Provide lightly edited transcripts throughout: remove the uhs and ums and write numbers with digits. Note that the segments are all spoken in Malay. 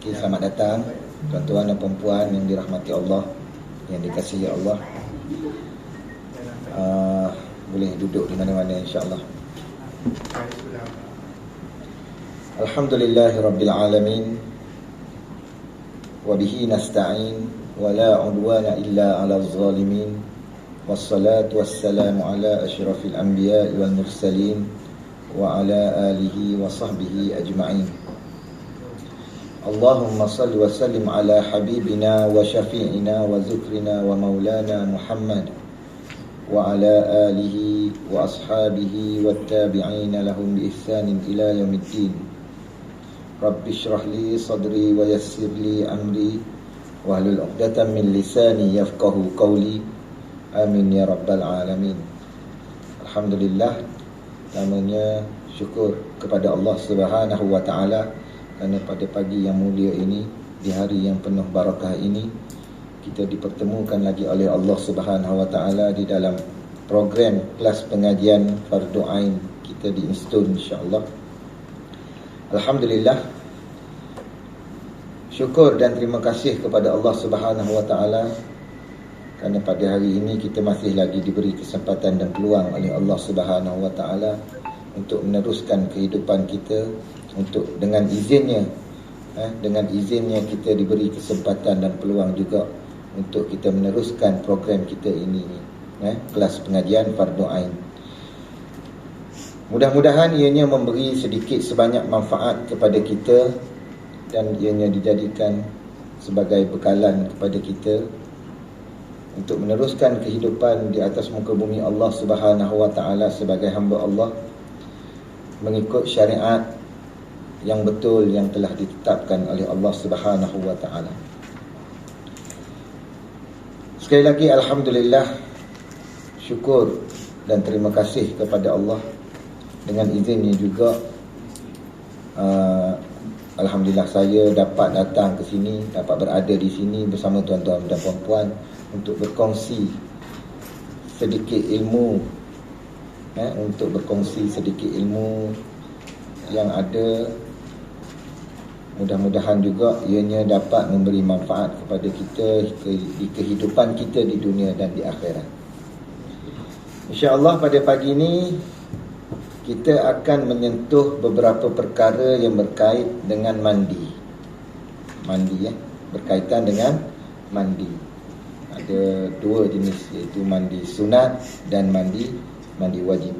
Okay, selamat datang tuan-tuan dan perempuan yang dirahmati Allah, yang dikasihi Allah. Boleh duduk di mana-mana insya-Allah. Alhamdulillahirabbil alamin. Wa bihi nasta'in wa la 'udwana illa 'alal zalimin. Wassalatu wassalamu ala asyrafil anbiya'i wal mursalin wa ala alihi wa sahbihi ajma'in. Allahumma salli wa sallim ala habibina wa syafi'ina wa zukrina wa maulana Muhammad wa ala alihi wa ashabihi wa tabi'ina lahum bi ihsanin ila yaumiddin. Rabbi shrah li sadri wa yassir li amri wa hlul 'uqdatam min lisani yafqahu qawli. Amin ya rabbal alamin. Alhamdulillah, namanya syukur kepada Allah Subhanahu wa taala kerana pada pagi yang mulia ini, di hari yang penuh barakah ini, kita dipertemukan lagi oleh Allah Subhanahu wa taala di dalam program kelas pengajian Fardu Ain kita di Institut, insya-Allah. Alhamdulillah, syukur dan terima kasih kepada Allah Subhanahu wa taala kerana pada hari ini kita masih lagi diberi kesempatan dan peluang oleh Allah Subhanahu wa taala untuk meneruskan kehidupan kita, untuk dengan izinnya kita diberi kesempatan dan peluang juga untuk kita meneruskan program kita ini, kelas pengajian Fardu Ain. Mudah-mudahan ianya memberi sedikit sebanyak manfaat kepada kita dan ianya dijadikan sebagai bekalan kepada kita untuk meneruskan kehidupan di atas muka bumi Allah Subhanahu wa taala sebagai hamba Allah, mengikut syariat yang betul yang telah ditetapkan oleh Allah Subhanahu wa taala. Sekali lagi alhamdulillah, syukur dan terima kasih kepada Allah. Dengan izinnya juga alhamdulillah saya dapat datang ke sini, dapat berada di sini bersama tuan-tuan dan puan-puan untuk berkongsi sedikit ilmu, yang ada. Mudah-mudahan juga ianya dapat memberi manfaat kepada kita di kehidupan kita di dunia dan di akhirat. InsyaAllah pada pagi ini kita akan menyentuh beberapa perkara yang berkait dengan mandi. Berkaitan dengan mandi. Ada dua jenis, iaitu mandi sunat dan mandi wajib.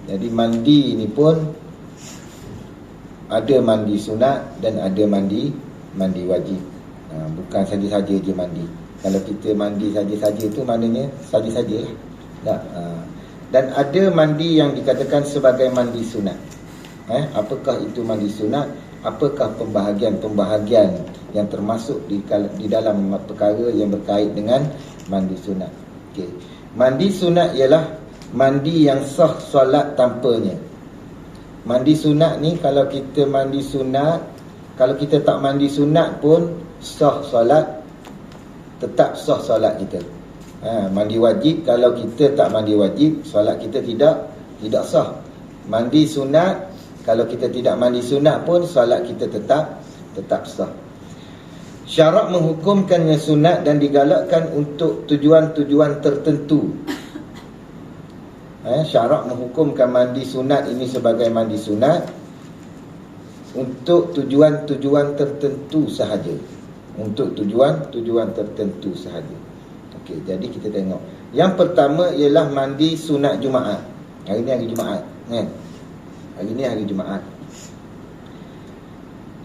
Jadi mandi ini pun ada mandi sunat dan ada mandi wajib. Bukan saja-saja je mandi. Kalau kita mandi saja-saja tu maknanya saja-sajalah. Dan ada mandi yang dikatakan sebagai mandi sunat. Apakah itu mandi sunat? Apakah pembahagian-pembahagian yang termasuk di dalam perkara yang berkait dengan mandi sunat? Okey. Mandi sunat ialah mandi yang sah solat tanpanya. Mandi sunat ni, kalau kita mandi sunat, kalau kita tak mandi sunat pun sah solat, tetap sah solat kita. Mandi wajib, kalau kita tak mandi wajib, solat kita tidak sah. Mandi sunat, kalau kita tidak mandi sunat pun solat kita tetap sah. Syarak menghukumkannya sunat dan digalakkan untuk tujuan-tujuan tertentu. Syarak menghukumkan mandi sunat ini sebagai mandi sunat untuk tujuan-tujuan tertentu sahaja. Okey, jadi kita tengok. Yang pertama ialah mandi sunat Jumaat. Hari ni hari Jumaat, kan? Hari ni hari Jumaat.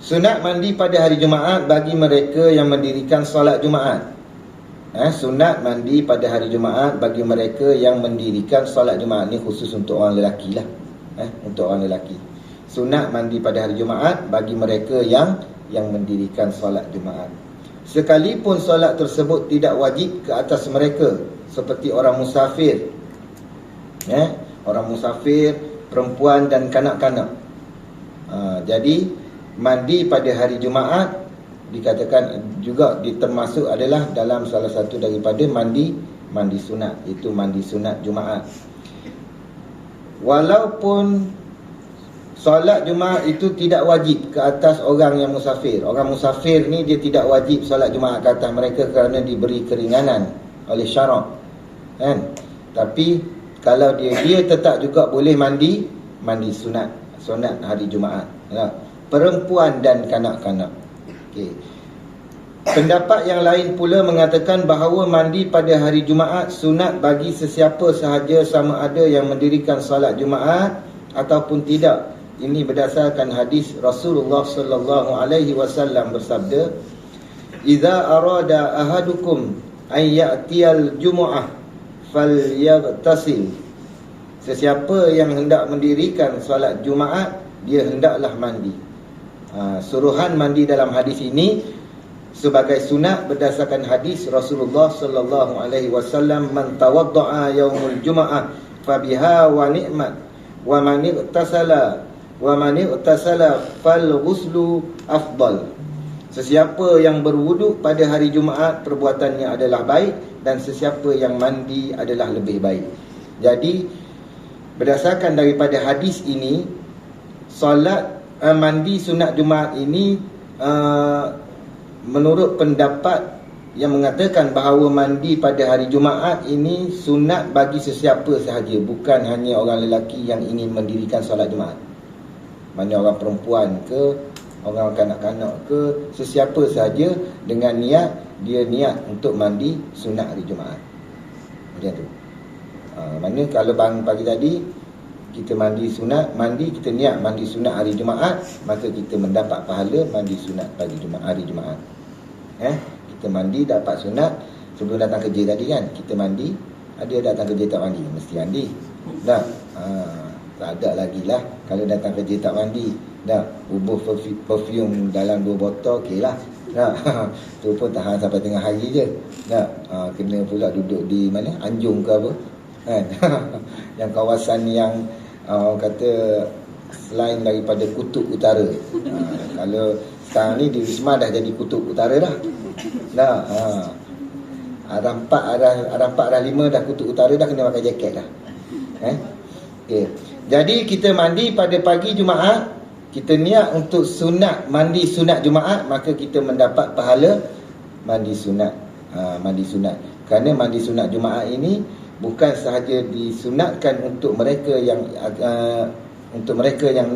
Sunat mandi pada hari Jumaat bagi mereka yang mendirikan solat Jumaat. Sunat mandi pada hari Jumaat bagi mereka yang mendirikan solat Jumaat. Ni khusus untuk orang lelaki lah. Untuk orang lelaki. Sunat mandi pada hari Jumaat bagi mereka yang mendirikan solat Jumaat. Sekalipun solat tersebut tidak wajib ke atas mereka, seperti orang musafir. Orang musafir, perempuan dan kanak-kanak. Jadi mandi pada hari Jumaat dikatakan juga termasuk adalah dalam salah satu daripada mandi sunat, iaitu mandi sunat Jumaat. Walaupun solat Jumaat itu tidak wajib ke atas orang yang musafir. Orang musafir ni dia tidak wajib solat Jumaat ke atas mereka kerana diberi keringanan oleh syarak, kan? Tapi kalau dia tetap juga boleh mandi sunat hari Jumaat, ya. Perempuan dan kanak-kanak. Okey. Pendapat yang lain pula mengatakan bahawa mandi pada hari Jumaat sunat bagi sesiapa sahaja, sama ada yang mendirikan solat Jumaat ataupun tidak. Ini berdasarkan hadis Rasulullah sallallahu alaihi wasallam bersabda, "Idza arada ahadukum an ya'tiyal jumu'ah falyaghtasil." Sesiapa yang hendak mendirikan solat Jumaat, dia hendaklah mandi. Suruhan mandi dalam hadis ini sebagai sunat berdasarkan hadis Rasulullah sallallahu alaihi wasallam, "Man tawadda'a yaumul jumu'ah fabiha wa ni'mat wa man igtasala fal ghuslu afdal." Sesiapa yang berwuduk pada hari Jumaat, perbuatannya adalah baik, dan sesiapa yang mandi adalah lebih baik. Jadi berdasarkan daripada hadis ini, solat mandi sunat Jumaat ini menurut pendapat yang mengatakan bahawa mandi pada hari Jumaat ini sunat bagi sesiapa sahaja, bukan hanya orang lelaki yang ingin mendirikan solat Jumaat. Mana orang perempuan ke, orang kanak-kanak ke, sesiapa sahaja dengan niat, dia niat untuk mandi sunat hari Jumaat. Macam tu. Mana kalau bangun pagi tadi kita mandi sunat, kita niat mandi sunat hari Jumaat, maka kita mendapat pahala mandi sunat pagi Jumaat, hari Jumaat. Kita mandi dapat sunat sebelum datang kerja tadi, kan? Kita mandi, ada datang kerja tak mandi, mesti mandi. Dah. Tak ada lagi lah kalau datang kerja tak mandi. Dah, bubuh perfume dalam 2 botol, okey lah. Dah. Tu pun tahan sampai tengah hari je. Dah. Kena pula duduk di mana? Anjung ke apa? Kan? Yang kawasan yang orang kata selain daripada kutub utara. Kalau sekarang ni di Wisma dah jadi kutub utara dah. Dah. Arah 4, arah 5 dah kutub utara dah, kena pakai jaket dah. Okey. Jadi kita mandi pada pagi Jumaat, kita niat untuk sunat, mandi sunat Jumaat, maka kita mendapat pahala mandi sunat. Mandi sunat. Kerana mandi sunat Jumaat ini bukan sahaja disunatkan untuk mereka yang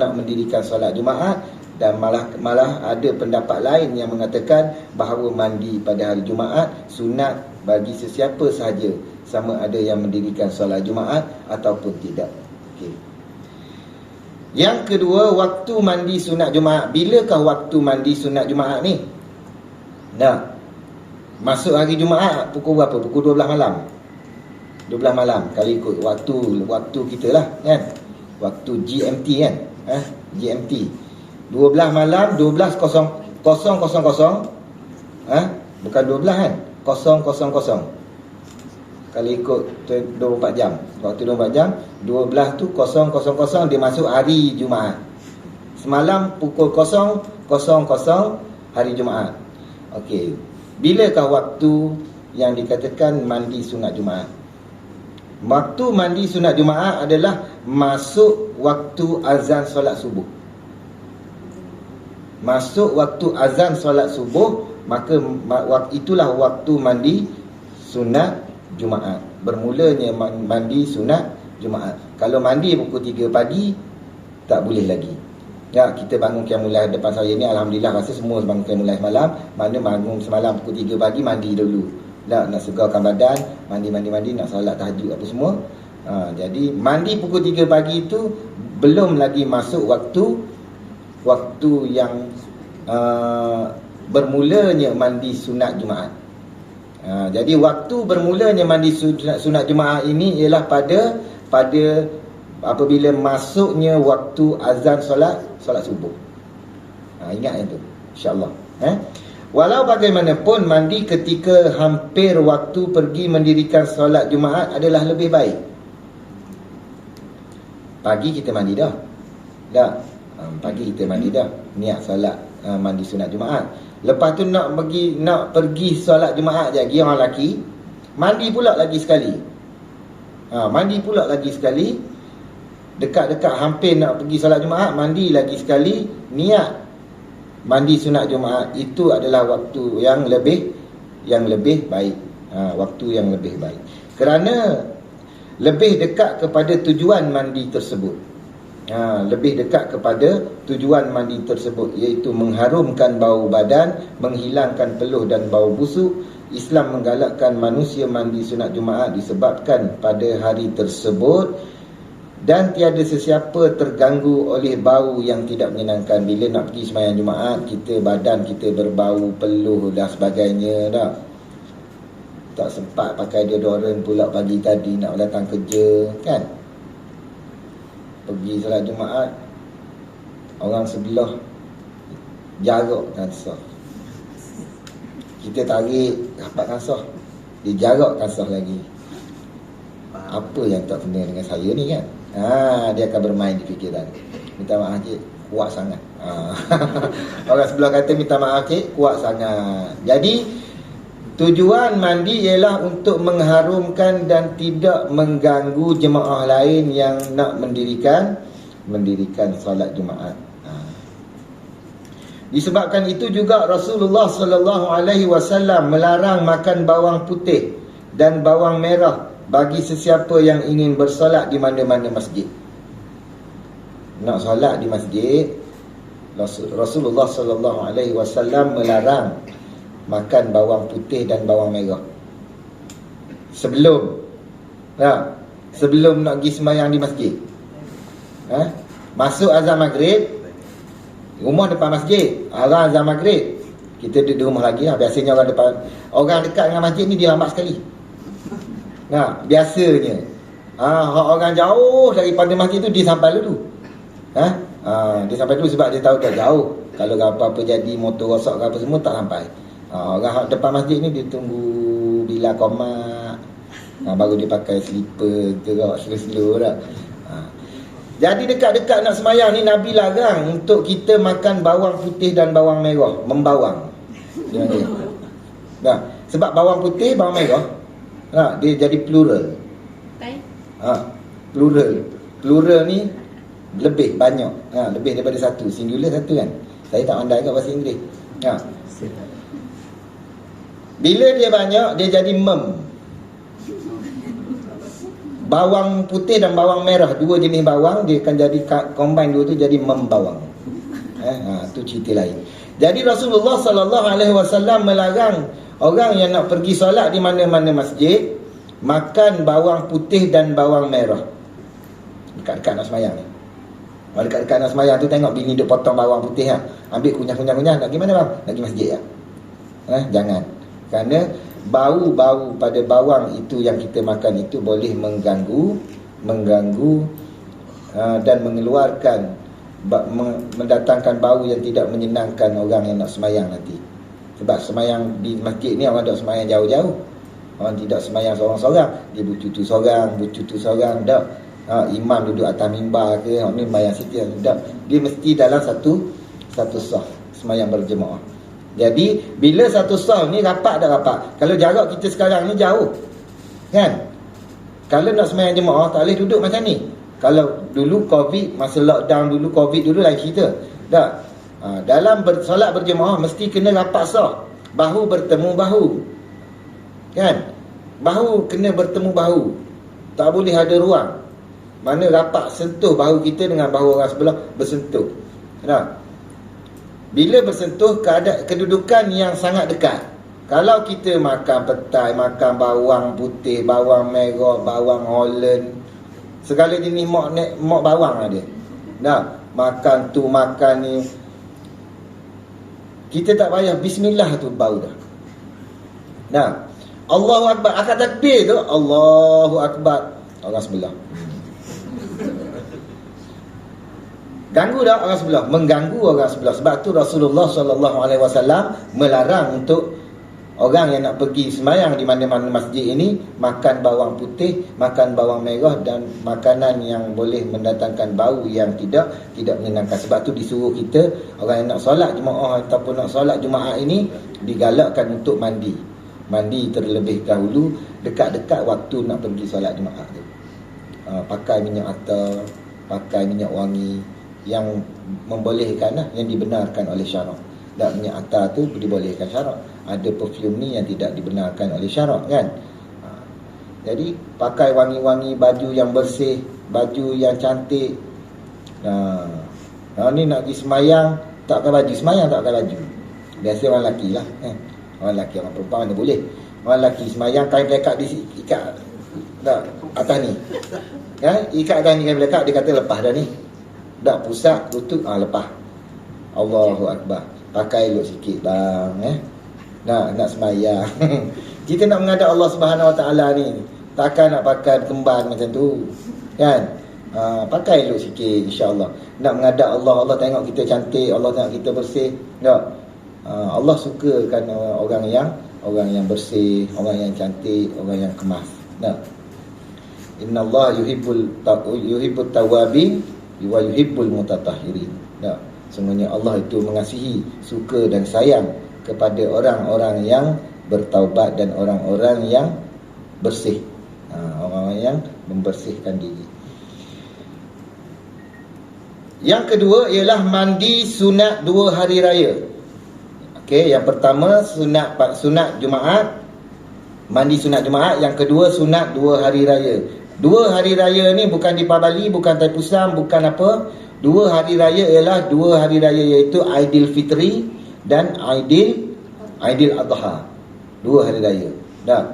nak mendirikan solat Jumaat, dan malah ada pendapat lain yang mengatakan bahawa mandi pada hari Jumaat sunat bagi sesiapa sahaja, sama ada yang mendirikan solat Jumaat ataupun tidak. Okey. Yang kedua, waktu mandi sunat Jumaat. Bilakah waktu mandi sunat Jumaat ni? Masuk hari Jumaat pukul berapa? Pukul 12 malam. 12 malam kalau ikut waktu kita lah, kan? Waktu GMT, kan? GMT 12 malam, 12.00. Bukan 12, kan? 000. Kalau ikut 24 jam, waktu 24 jam, 12 tu 0.00, dia masuk hari Jumaat. Semalam pukul 0.00 hari Jumaat. Okey. Bilakah waktu yang dikatakan mandi sunat Jumaat? Waktu mandi sunat Jumaat adalah masuk waktu azan solat subuh. Masuk waktu azan solat subuh, maka itulah waktu mandi sunat Jumaat. Bermulanya mandi sunat Jumaat. Kalau mandi pukul 3 pagi, tak boleh lagi. Ya, kita bangun qiyamul lail depan saya ni, alhamdulillah rasa semua bangun qiyamul lail semalam. Mana bangun semalam pukul 3 pagi, mandi dulu. Nak segarkan badan, mandi, nak solat tahajud apa semua. Jadi mandi pukul 3 pagi itu belum lagi masuk waktu yang bermulanya mandi sunat Jumaat. Jadi waktu bermulanya mandi sunat Jumaat ini ialah pada apabila masuknya waktu azan solat subuh. Ingat itu, insya-Allah. Walau bagaimanapun, mandi ketika hampir waktu pergi mendirikan solat Jumaat adalah lebih baik. Pagi kita mandi dah. Pagi kita mandi dah, niat solat mandi sunat Jumaat. Lepas tu nak pergi solat Jumaat je, orang lelaki mandi pula lagi sekali. dekat-dekat hampir nak pergi solat Jumaat, mandi lagi sekali, niat mandi sunat Jumaat. Itu adalah waktu yang lebih baik. Waktu yang lebih baik. Kerana lebih dekat kepada tujuan mandi tersebut. Lebih dekat kepada tujuan mandi tersebut, iaitu mengharumkan bau badan, menghilangkan peluh dan bau busuk. Islam menggalakkan manusia mandi sunat Jumaat disebabkan pada hari tersebut dan tiada sesiapa terganggu oleh bau yang tidak menyenangkan. Bila nak pergi sembahyang Jumaat, badan kita berbau, peluh dan sebagainya dah. Tak sempat pakai deodorant pula pagi tadi nak datang kerja, kan? Pergi solat Jumaat, orang sebelah jarak kansah. Kita tarik rapat kansah, dia jarak kansah lagi. Apa yang tak kena dengan saya ni, kan? Dia akan bermain di fikiran. Minta maaf cik, kuat sangat. Orang sebelah kata minta maaf cik, kuat sangat. Jadi tujuan mandi ialah untuk mengharumkan dan tidak mengganggu jemaah lain yang nak mendirikan solat Jumaat. Disebabkan itu juga Rasulullah sallallahu alaihi wasallam melarang makan bawang putih dan bawang merah bagi sesiapa yang ingin bersolat di mana-mana masjid. Nak solat di masjid, Rasulullah sallallahu alaihi wasallam melarang makan bawang putih dan bawang merah. Sebelum nak pergi sembahyang di masjid. Masuk azan maghrib, rumah depan masjid, azan maghrib, kita duduk di rumah lagi. Biasanya orang dekat dengan masjid ni dia lambat sekali. Biasanya orang jauh daripada masjid tu dia sampai dulu. Dia sampai dulu sebab dia tahu tak jauh. Kalau apa-apa jadi, motor rosak ke apa semua, tak sampai. Orang depan masjid ni dia tunggu bila komat, baru dia pakai slipper, gerak slow-slow dah. Jadi dekat-dekat nak sembahyang ni, Nabi larang untuk kita makan bawang putih dan bawang merah, membawang. Sebab bawang putih, bawang merah, dia jadi plural. Plural ni lebih banyak, lebih daripada satu. Singular satu, kan. Saya tak pandai kat bahasa Inggeris. Bila dia banyak, dia jadi mem. Bawang putih dan bawang merah, dua jenis bawang, dia akan jadi combine dua tu jadi membawang. Tu cerita lain. Jadi Rasulullah sallallahu alaihi wasallam melarang orang yang nak pergi solat di mana-mana masjid makan bawang putih dan bawang merah dekat-dekat nak sembahyang ni. Kalau dekat-dekat nak sembahyang tu, tengok bini duk potong bawang putih, ambil kunyah-kunyah, nak pergi mana bang? Nak pergi masjid jangan. Kerana bau-bau pada bawang itu yang kita makan itu boleh mengganggu dan mengeluarkan, mendatangkan bau yang tidak menyenangkan orang yang nak sembahyang nanti. Sebab sembahyang di masjid ni orang tak sembahyang jauh-jauh. Orang tidak sembahyang seorang-seorang, dia bercutu seorang dah. Imam duduk atas mimbar ke, orang ni sembahyang situ dah. Dia mesti dalam satu saf sembahyang berjemaah. Jadi bila satu saf ni rapat dah rapat. Kalau jarak kita sekarang ni jauh, kan? Kalau nak sembahyang jemaah tak boleh duduk macam ni. Kalau dulu Covid, masa lockdown dulu, Covid dulu lain cerita. Dalam solat berjemaah mesti kena rapat saf. Bahu bertemu bahu, kan? Bahu kena bertemu bahu. Tak boleh ada ruang mana rapat sentuh bahu kita dengan bahu orang sebelah bersentuh. Bila bersentuh, kedudukan yang sangat dekat. Kalau kita makan petai, makan bawang putih, bawang merah, bawang Holland, segala jenis mok bawang ada. Makan tu, makan ni, kita tak payah bismillah tu bau dah. Allahu Akbar, akad takbir tu, Allahu Akbar, orang sebelah ganggu dah orang sebelah, mengganggu orang sebelah. Sebab tu Rasulullah SAW melarang untuk orang yang nak pergi sembahyang di mana-mana masjid ini makan bawang putih, makan bawang merah dan makanan yang boleh mendatangkan bau yang tidak menyenangkan. Sebab tu disuruh kita, orang yang nak solat jemaah ataupun nak solat Jumaat ini, digalakkan untuk mandi terlebih dahulu dekat-dekat waktu nak pergi solat Jumaat tu. Pakai minyak atar, pakai minyak wangi yang membolehkan lah, yang dibenarkan oleh syarak. Dan minyak atar tu dibolehkan syarak. Ada perfume ni yang tidak dibenarkan oleh syarak kan. Jadi pakai wangi-wangi, baju yang bersih, baju yang cantik. Ni nak pergi semayang tak pakai baju, semayang tak pakai baju. Biasa orang lelaki lah orang lelaki, orang perempuan mana boleh. Orang lelaki semayang kain pelekat ikat tak atas ni ikat atas ni kain pelekat, dia kata lepas dah ni, dah pusat tutup lepas. Allahu Akbar. Pakai elok sikit bang nak semayang. Kita nak menghadap Allah Subhanahu Wa Taala ni, takkan nak pakai kemban macam tu kan. Pakai elok sikit, insya-Allah. Nak menghadap Allah, Allah tengok kita cantik, Allah tengok kita bersih. Tak? Allah sukakan orang yang bersih, orang yang cantik, orang yang kemas. Tak? Innallaha yuhibbut tawwabin wa yuhibbul mutatahhirin. Tak? Semuanya Allah itu mengasihi, suka dan sayang kepada orang-orang yang bertaubat dan orang-orang yang bersih. Orang-orang yang membersihkan diri. Yang kedua ialah mandi sunat 2 hari raya. Okey, yang pertama sunat Jumaat, mandi sunat Jumaat. Yang kedua sunat 2 hari raya. 2 hari raya ni bukan di Pabali, bukan Taipusam, bukan apa. 2 hari raya ialah 2 hari raya, iaitu Aidilfitri dan Aidil Adha. 2 hari raya. Dah.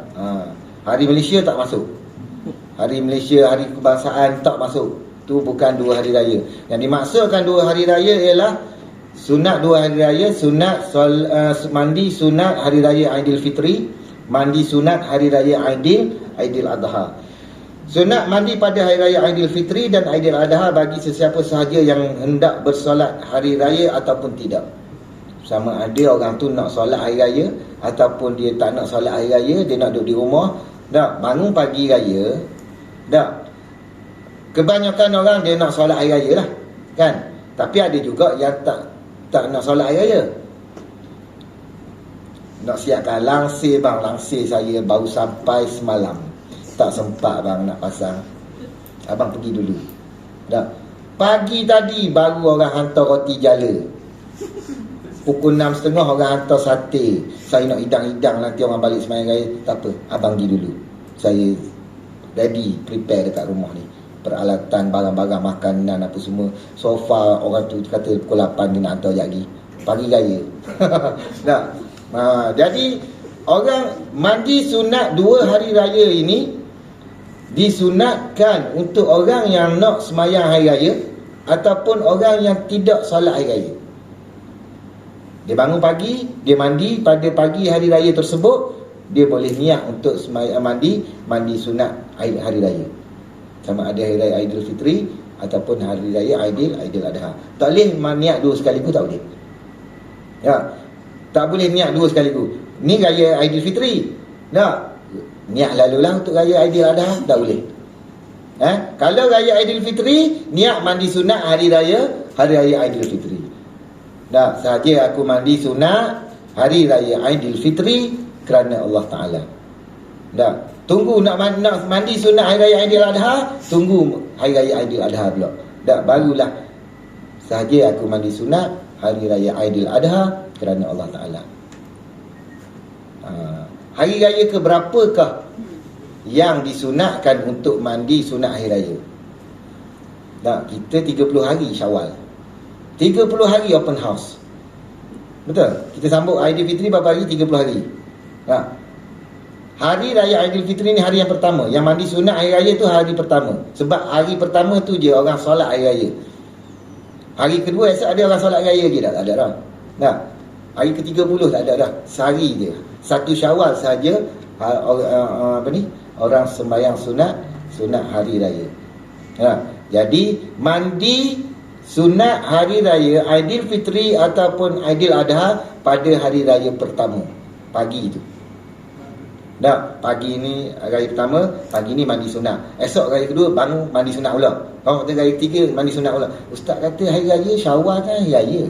Hari Malaysia tak masuk. Hari Malaysia, hari kebangsaan tak masuk. Tu bukan 2 hari raya. Yang dimaksudkan 2 hari raya ialah sunat 2 hari raya, sunat mandi sunat hari raya Aidilfitri, mandi sunat hari raya Aidil Adha. Sunat mandi pada hari raya Aidilfitri dan Aidil Adha bagi sesiapa sahaja yang hendak bersolat hari raya ataupun tidak. Sama ada orang tu nak solat hari raya ataupun dia tak nak solat hari raya, dia nak duduk di rumah. Tak, bangun pagi raya. Tak. Kebanyakan orang dia nak solat hari raya lah, kan? Tapi ada juga yang tak nak solat hari raya. Nak siapkan langsir bang, langsir saya baru sampai semalam. Tak sempat bang nak pasang. Abang pergi dulu. Tak. Pagi tadi baru orang hantar roti jala. Pukul 6.30 orang hantar sate. Saya nak hidang-hidang, nanti orang balik semayang raya. Tak apa, abang pergi dulu. Saya ready, prepare dekat rumah ni. Peralatan, barang-barang makanan apa semua. Sofa orang tu kata pukul 8 dia nak hantar sekejap lagi. Pagi raya. Tak. Jadi orang mandi sunat 2 hari raya ini disunatkan untuk orang yang nak semayang hari raya ataupun orang yang tidak solat hari raya. Dia bangun pagi, dia mandi pada pagi hari raya tersebut, dia boleh niat untuk mandi sunat hari raya. Sama ada hari raya Aidilfitri ataupun hari raya Aidil Adha. Tak boleh niat 2 sekaligus, tak boleh. Ya. Tak boleh niat 2 sekaligus. Ni raya Aidilfitri. Tak. Niat lalulah untuk raya Aidil Adha, tak boleh. Kalau raya Aidilfitri, niat mandi sunat hari raya Aidilfitri. Dah, sahaja aku mandi sunat hari raya Aidilfitri kerana Allah Taala. Dah, tunggu nak mandi sunat hari raya Aidil Adha, tunggu hari raya Aidil Adha pula. Dah, barulah sahaja aku mandi sunat hari raya Aidil Adha kerana Allah Taala. Hari raya ke berapakah yang disunatkan untuk mandi sunat hari raya? Tak, kita 30 hari Syawal. 30 hari open house. Betul? Kita sambut Aidilfitri berapa hari? 30 hari. Tak. Hari raya Aidilfitri ni hari yang pertama. Yang mandi sunat hari raya tu hari pertama. Sebab hari pertama tu je orang solat hari raya. Hari kedua esok ada orang solat hari raya je tak? Tak ada dah. Tak. Hari ke-30 tak ada dah. Sehari je. 1 Syawal saja orang sembahyang sunat hari raya. Jadi mandi sunat hari raya Aidilfitri ataupun Aidil Adha pada hari raya pertama pagi tu. Dah, pagi ni raya pertama, pagi ni mandi sunat. Esok raya kedua bangun mandi sunat pula. Kata raya ketiga mandi sunat pula. Ustaz kata hari raya Syawal kan hari raya.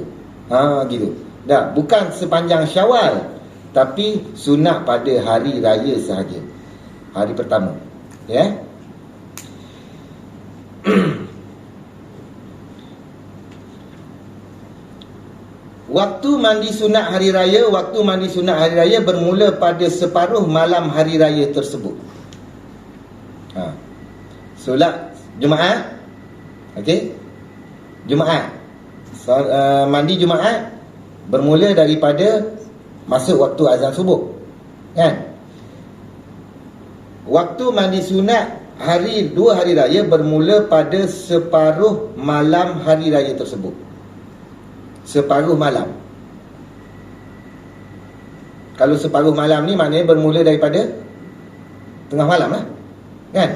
Gitu. Dah, bukan sepanjang Syawal, tapi sunat pada hari raya sahaja. Hari pertama. Ya. Waktu mandi sunat hari raya, waktu mandi sunat hari raya bermula pada separuh malam hari raya tersebut. Solat Jumaat, okey, Jumaat, mandi Jumaat bermula daripada masuk waktu azan subuh, kan? Waktu mandi sunat dua hari raya bermula pada separuh malam hari raya tersebut. Separuh malam. Kalau separuh malam ni maknanya bermula daripada tengah malam lah, kan?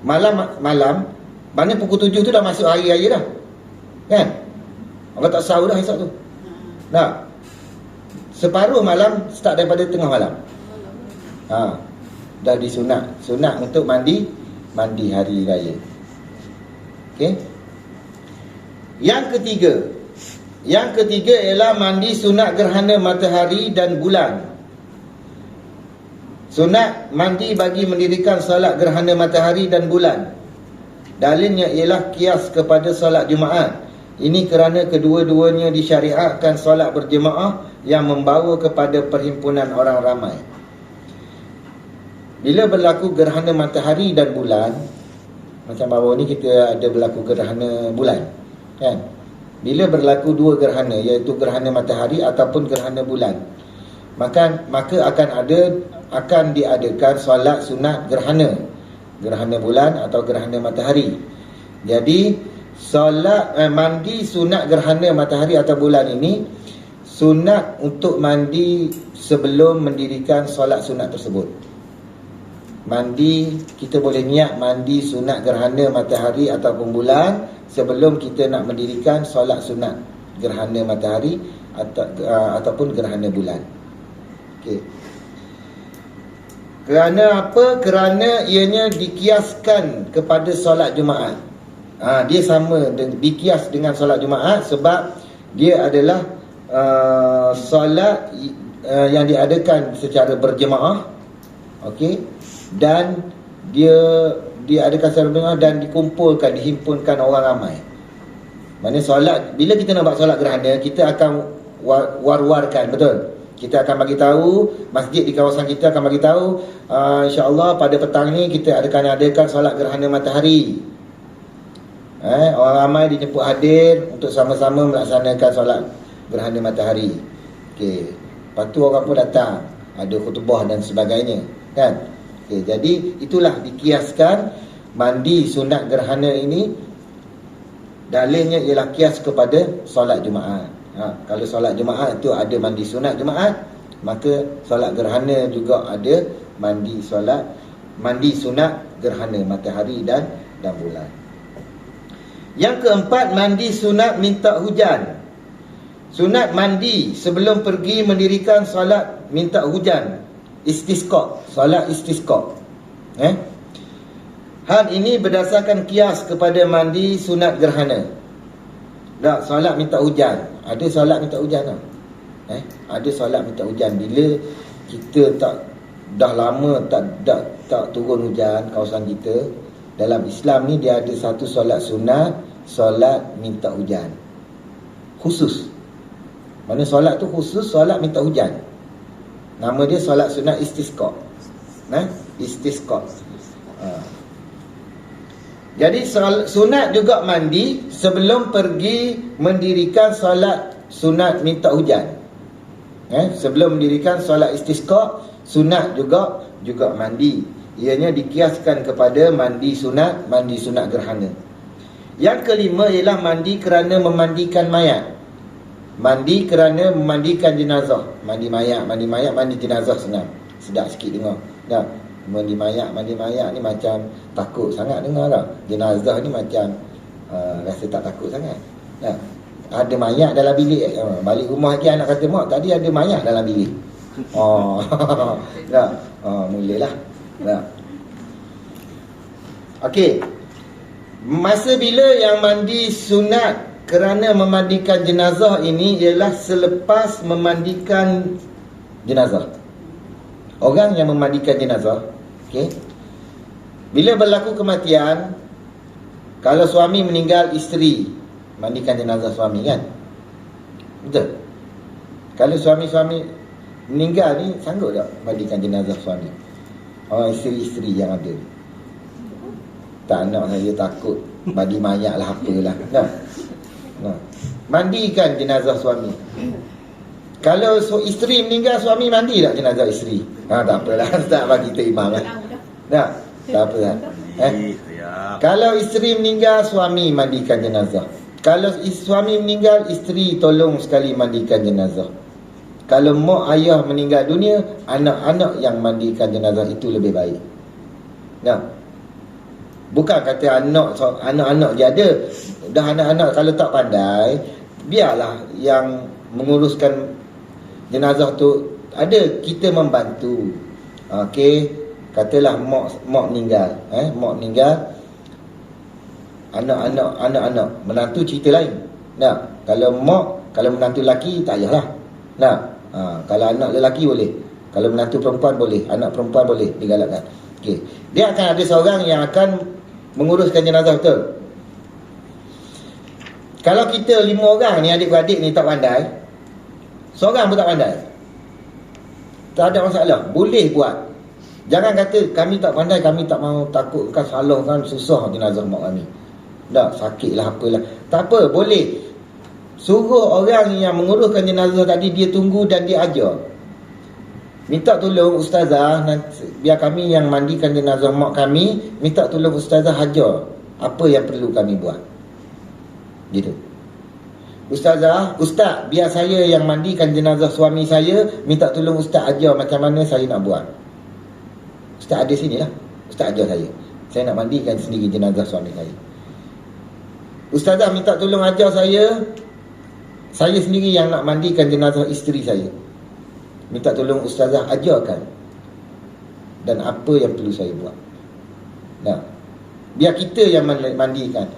Malam maknanya pukul 7 tu dah masuk hari raya dah, kan? Orang tak sahur dah esok tu. Nah, separuh malam start daripada tengah malam. Dah disunat. Sunat untuk mandi hari raya. Okey. Yang ketiga ialah mandi sunat gerhana matahari dan bulan. Sunat mandi bagi mendirikan solat gerhana matahari dan bulan. Dalilnya ialah kias kepada solat Jumaat. Ini kerana kedua-duanya disyariatkan solat berjemaah yang membawa kepada perhimpunan orang ramai. Bila berlaku gerhana matahari dan bulan, macam bawah ni kita ada berlaku gerhana bulan, kan? Bila berlaku dua gerhana, iaitu gerhana matahari ataupun gerhana bulan, maka akan diadakan solat sunat gerhana bulan atau gerhana matahari. Jadi solat mandi sunat gerhana matahari atau bulan ini sunat untuk mandi sebelum mendirikan solat sunat tersebut. Mandi, kita boleh niat mandi sunat gerhana matahari ataupun bulan sebelum kita nak mendirikan solat sunat gerhana matahari ataupun gerhana bulan. Okey. Kerana apa? Kerana ianya dikiaskan kepada solat Jumaat. Dia sama dikias dengan solat Jumaat sebab dia adalah solat yang diadakan secara berjemaah. Okey. Dan dia diadakan secara berjemaah dan dihimpunkan orang ramai. Maksudnya solat, bila kita nak buat solat gerhana, kita akan war-warkan, betul? Kita akan bagi tahu, masjid di kawasan kita akan bagi tahu, insya-Allah pada petang ni kita akan adakan solat gerhana matahari. Orang ramai dijemput hadir untuk sama-sama melaksanakan solat gerhana matahari. Okey. Lepas tu orang pun datang, ada khutbah dan sebagainya, kan? Okey, jadi itulah dikiaskan mandi sunat gerhana ini. Dalilnya ialah kias kepada solat Jumaat. Kalau solat Jumaat itu ada mandi sunat Jumaat, maka solat gerhana juga ada mandi sunat gerhana matahari dan bulan. Yang keempat, mandi sunat minta hujan. Sunat mandi sebelum pergi mendirikan solat minta hujan, istisqa, solat istisqa. Hal ini berdasarkan kias kepada mandi sunat gerhana. Tak, solat minta hujan. Ada solat minta hujan tak? Ada solat minta hujan. Bila kita dah lama tak turun hujan kawasan kita, dalam Islam ni dia ada satu solat sunat, solat minta hujan khusus. Mana solat tu khusus, solat minta hujan. Nama dia solat sunat istisqa. Istisqa. Jadi sunat juga mandi sebelum pergi mendirikan solat sunat minta hujan. Sebelum mendirikan solat istisqa, sunat juga mandi. Ianya dikiaskan kepada mandi sunat gerhana. Yang kelima ialah mandi kerana memandikan mayat. Mandi kerana memandikan jenazah. Mandi mayat, mandi jenazah senang. Sedap sikit dengar. Tak? Mandi mayat ni macam takut sangat dengar tak? Jenazah ni macam rasa tak takut sangat. Tak? Ada mayat dalam bilik. Balik rumah lagi anak kata, mak tadi ada mayat dalam bilik. Tak? Mulalah. Tak? Okey. Masa bila yang mandi sunat kerana memandikan jenazah ini ialah selepas memandikan jenazah. Orang yang memandikan jenazah, okey. Bila berlaku kematian, kalau suami meninggal, isteri mandikan jenazah suami, kan? Betul? Kalau suami-suami meninggal ni, sanggup tak mandikan jenazah suami? Orang isteri-isteri yang ada. Tak nak, saya takut bagi mayat lah apalah. Nah. Mandikan jenazah suami. Kalau isteri meninggal, suami mandi tak jenazah isteri? Tak apalah, tak bagi kita imam lah. Tak apa lah. Kalau isteri meninggal, suami mandikan jenazah. Kalau suami meninggal, isteri tolong sekali mandikan jenazah. Kalau mak ayah meninggal dunia, anak-anak yang mandikan jenazah itu lebih baik. Bukan kata anak-anak je ada. Dah anak-anak kalau tak pandai, biarlah yang menguruskan jenazah tu ada, kita membantu. Okey, katalah mak meninggal, mak meninggal, anak-anak menantu cerita lain. Kalau menantu lelaki tak payahlah. Kalau anak lelaki boleh, kalau menantu perempuan boleh, anak perempuan boleh digalakkan. Okey, dia akan ada seorang yang akan menguruskan jenazah, betul? Kalau kita 5 orang ni, adik-beradik ni tak pandai, seorang pun tak pandai, tak ada masalah, boleh buat. Jangan kata kami tak pandai, kami tak mahu, takut kan salah kan, susah jenazah mak kami, sakit lah apalah. Tak apa, boleh suruh orang yang menguruskan jenazah tadi, dia tunggu dan dia ajar. Minta tolong ustazah, biar kami yang mandikan jenazah mak kami, minta tolong ustazah ajar apa yang perlu kami buat. Gitu. Ustaz, biar saya yang mandikan jenazah suami saya, minta tolong ustaz ajar macam mana saya nak buat. Ustaz ada sini lah, ustaz ajar saya nak mandikan sendiri jenazah suami saya. Ustazah minta tolong ajar saya sendiri yang nak mandikan jenazah isteri saya. Minta tolong ustazah ajarkan dan apa yang perlu saya buat. Biar kita yang mandikan.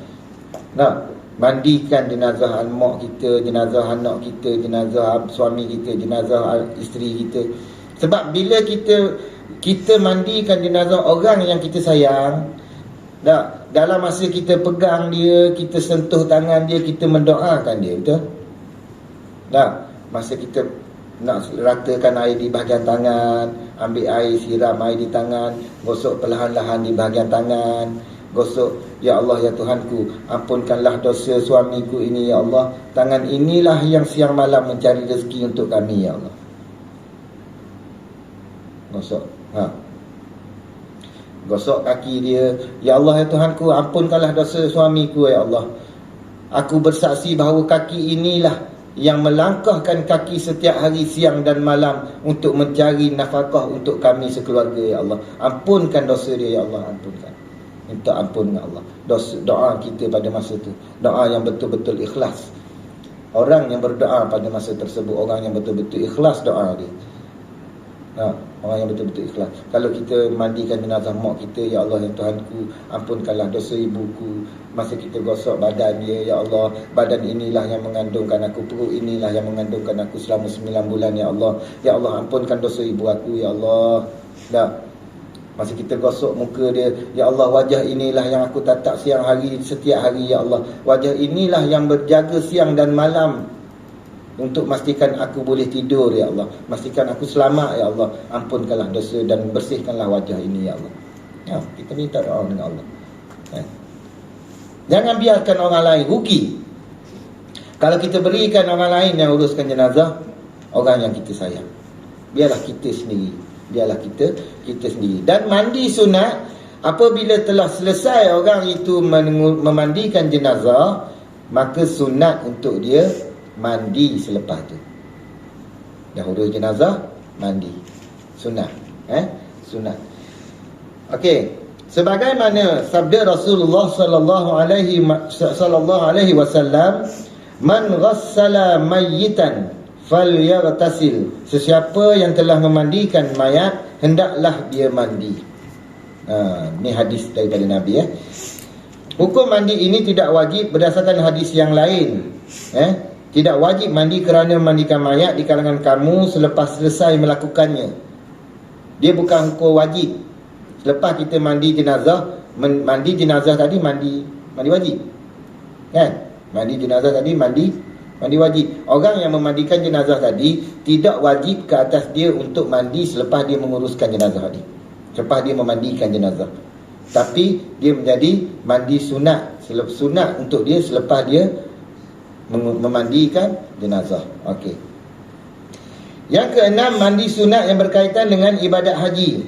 Mandikan jenazah mak kita, jenazah anak kita, jenazah suami kita, jenazah isteri kita. Sebab bila kita mandikan jenazah orang yang kita sayang, dalam masa kita pegang dia, kita sentuh tangan dia, kita mendoakan dia, betul? Masa kita nak ratakan air di bahagian tangan, ambil air, siram air di tangan, gosok perlahan-lahan di bahagian tangan, gosok, ya Allah, ya Tuhanku, ampunkanlah dosa suamiku ini, ya Allah. Tangan inilah yang siang malam mencari rezeki untuk kami, ya Allah. Gosok. Gosok kaki dia, ya Allah, ya Tuhanku, ampunkanlah dosa suamiku, ya Allah. Aku bersaksi bahawa kaki inilah yang melangkahkan kaki setiap hari siang dan malam untuk mencari nafkah untuk kami sekeluarga, ya Allah. Ampunkan dosa dia, ya Allah, ampunkan. Minta ampun dengan Allah. Doa kita pada masa itu, doa yang betul-betul ikhlas. Orang yang berdoa pada masa tersebut, orang yang betul-betul ikhlas doa dia. Orang yang betul-betul ikhlas. Kalau kita mandikan jenazah mak kita, ya Allah, ya Tuhanku, ampunkanlah dosa ibuku. Masa kita gosok badan dia, ya Allah, badan inilah yang mengandungkan aku, perut inilah yang mengandungkan aku selama 9 bulan, ya Allah. Ya Allah, ampunkan dosa ibu aku, ya Allah. Masa kita gosok muka dia, ya Allah, wajah inilah yang aku tatap siang hari, setiap hari, ya Allah. Wajah inilah yang berjaga siang dan malam untuk memastikan aku boleh tidur, ya Allah. Pastikan aku selamat, ya Allah. Ampunkanlah dosa dan bersihkanlah wajah ini, ya Allah. Kita minta doa dengan Allah. Jangan biarkan orang lain rugi. Kalau kita berikan orang lain yang uruskan jenazah orang yang kita sayang, biarlah kita sendiri, biarlah kita sendiri. Dan mandi sunat, apabila telah selesai orang itu memandikan jenazah, maka sunat untuk dia mandi selepas tu. Dah urus jenazah, mandi. Sunat. Sunat. Okey. Sebagaimana sabda Rasulullah sallallahu alaihi wasallam, man ghassala mayyitan falyaghtasil. Sesiapa yang telah memandikan mayat, hendaklah dia mandi. Ni hadis daripada Nabi. Hukum mandi ini tidak wajib berdasarkan hadis yang lain. Tidak wajib mandi kerana memandikan mayat di kalangan kamu selepas selesai melakukannya. Dia bukan hukum wajib. Lepas kita mandi jenazah tadi mandi wajib. Kan? Mandi jenazah tadi mandi Mandi wajib. Orang yang memandikan jenazah tadi tidak wajib ke atas dia untuk mandi selepas dia menguruskan jenazah tadi, selepas dia memandikan jenazah. Tapi dia menjadi mandi sunat, sunat untuk dia selepas dia memandikan jenazah. Okey. Yang keenam, mandi sunat yang berkaitan dengan ibadat haji.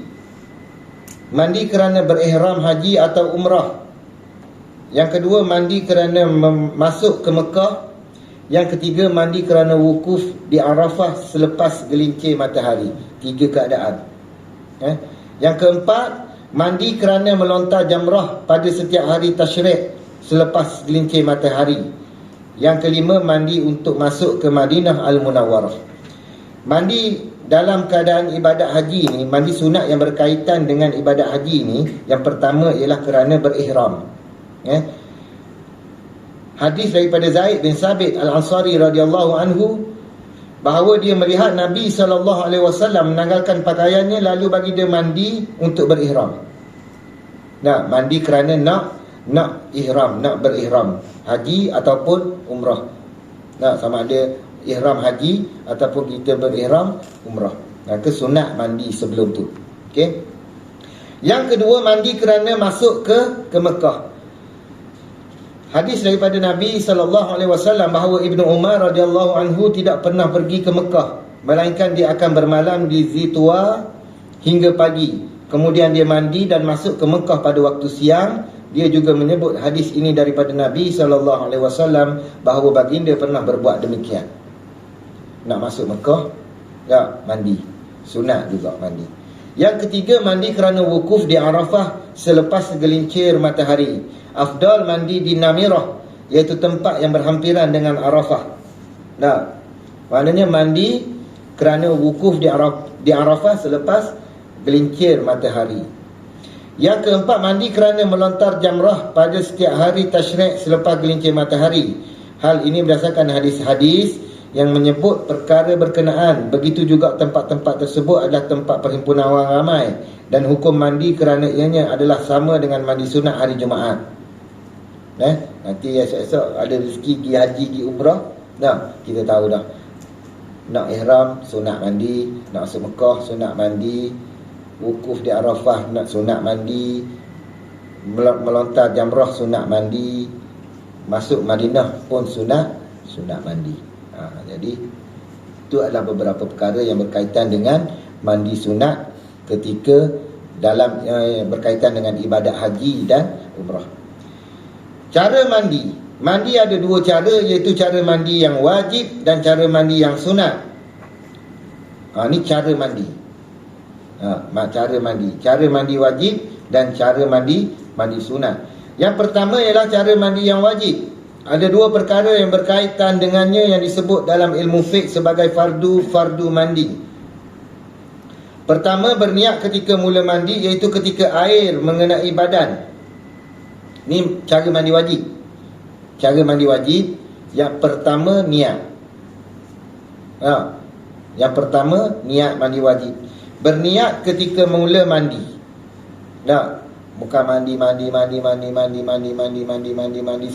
Mandi kerana berihram haji atau umrah. Yang kedua, mandi kerana masuk ke Mekah. Yang ketiga, mandi kerana wukuf di Arafah selepas gelincir matahari. 3 keadaan. Yang keempat, mandi kerana melontar jamrah pada setiap hari tasyrik selepas gelincir matahari. Yang kelima, mandi untuk masuk ke Madinah Al-Munawwarah. Mandi dalam keadaan ibadat haji ni, mandi sunat yang berkaitan dengan ibadat haji ni, yang pertama ialah kerana berihram. Hadis daripada Zaid bin Sabit Al-Ansari radhiyallahu anhu bahawa dia melihat Nabi SAW menanggalkan pakaiannya lalu bagi dia mandi untuk berihram. Mandi kerana nak ihram, nak berihram haji ataupun umrah. Sama ada ihram haji ataupun kita berihram umrah. Kesunat mandi sebelum tu. Okey. Yang kedua, mandi kerana masuk ke Mekah. Hadis daripada Nabi SAW bahawa Ibnu Umar radhiyallahu anhu tidak pernah pergi ke Mekah, melainkan dia akan bermalam di Zituwa hingga pagi. Kemudian dia mandi dan masuk ke Mekah pada waktu siang. Dia juga menyebut hadis ini daripada Nabi SAW bahawa baginda pernah berbuat demikian. Nak masuk Mekah, mandi. Sunat juga mandi. Yang ketiga, mandi kerana wukuf di Arafah selepas segelincir matahari. Afdal mandi di Namirah, iaitu tempat yang berhampiran dengan Arafah. Maknanya mandi kerana wukuf di Arafah selepas gelincir matahari. Yang keempat, mandi kerana melontar jamrah pada setiap hari tasyrik selepas gelincir matahari. Hal ini berdasarkan hadis-hadis yang menyebut perkara berkenaan. Begitu juga tempat-tempat tersebut adalah tempat perhimpunan orang ramai, dan hukum mandi kerana ianya adalah sama dengan mandi sunat hari Jumaat. Nanti esok-esok ada rezeki pergi haji, pergi umrah, kita tahu dah. Nak ihram, sunat mandi. Nak masuk Mekah, sunat mandi. Wukuf di Arafah, nak sunat mandi. Melontar jamrah, sunat mandi. Masuk Madinah pun sunat mandi. Jadi itu adalah beberapa perkara yang berkaitan dengan mandi sunat ketika dalam berkaitan dengan ibadat haji dan umrah. Cara mandi. Mandi ada 2 cara, iaitu cara mandi yang wajib dan cara mandi yang sunat. Ini cara mandi. Cara mandi. Cara mandi wajib dan cara mandi sunat. Yang pertama ialah cara mandi yang wajib. Ada 2 perkara yang berkaitan dengannya yang disebut dalam ilmu fiqh sebagai fardu mandi. Pertama, berniat ketika mula mandi, iaitu ketika air mengenai badan. Ni cara mandi wajib. Cara mandi wajib, yang pertama niat. Yang pertama niat mandi wajib. Berniat ketika mula mandi. Bukan mandi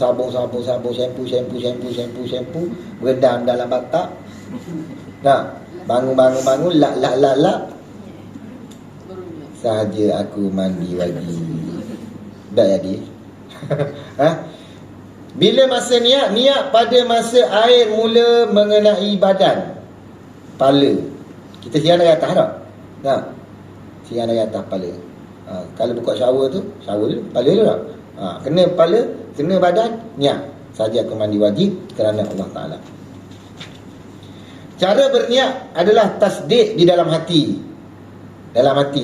sabun, shampoo, berendam dalam batak. Bangun lak. Sahaja aku mandi wajib. Tak jadi. Bila masa niat pada masa air mula mengenai badan, kepala. Kita siang dari atas tak? Siang dari atas kepala. Kalau buka shower dulu, kepala dulu tak? Kena kepala, kena badan, niat. Saja aku mandi wajib kerana Allah Ta'ala. Cara berniat adalah tasdik di dalam hati.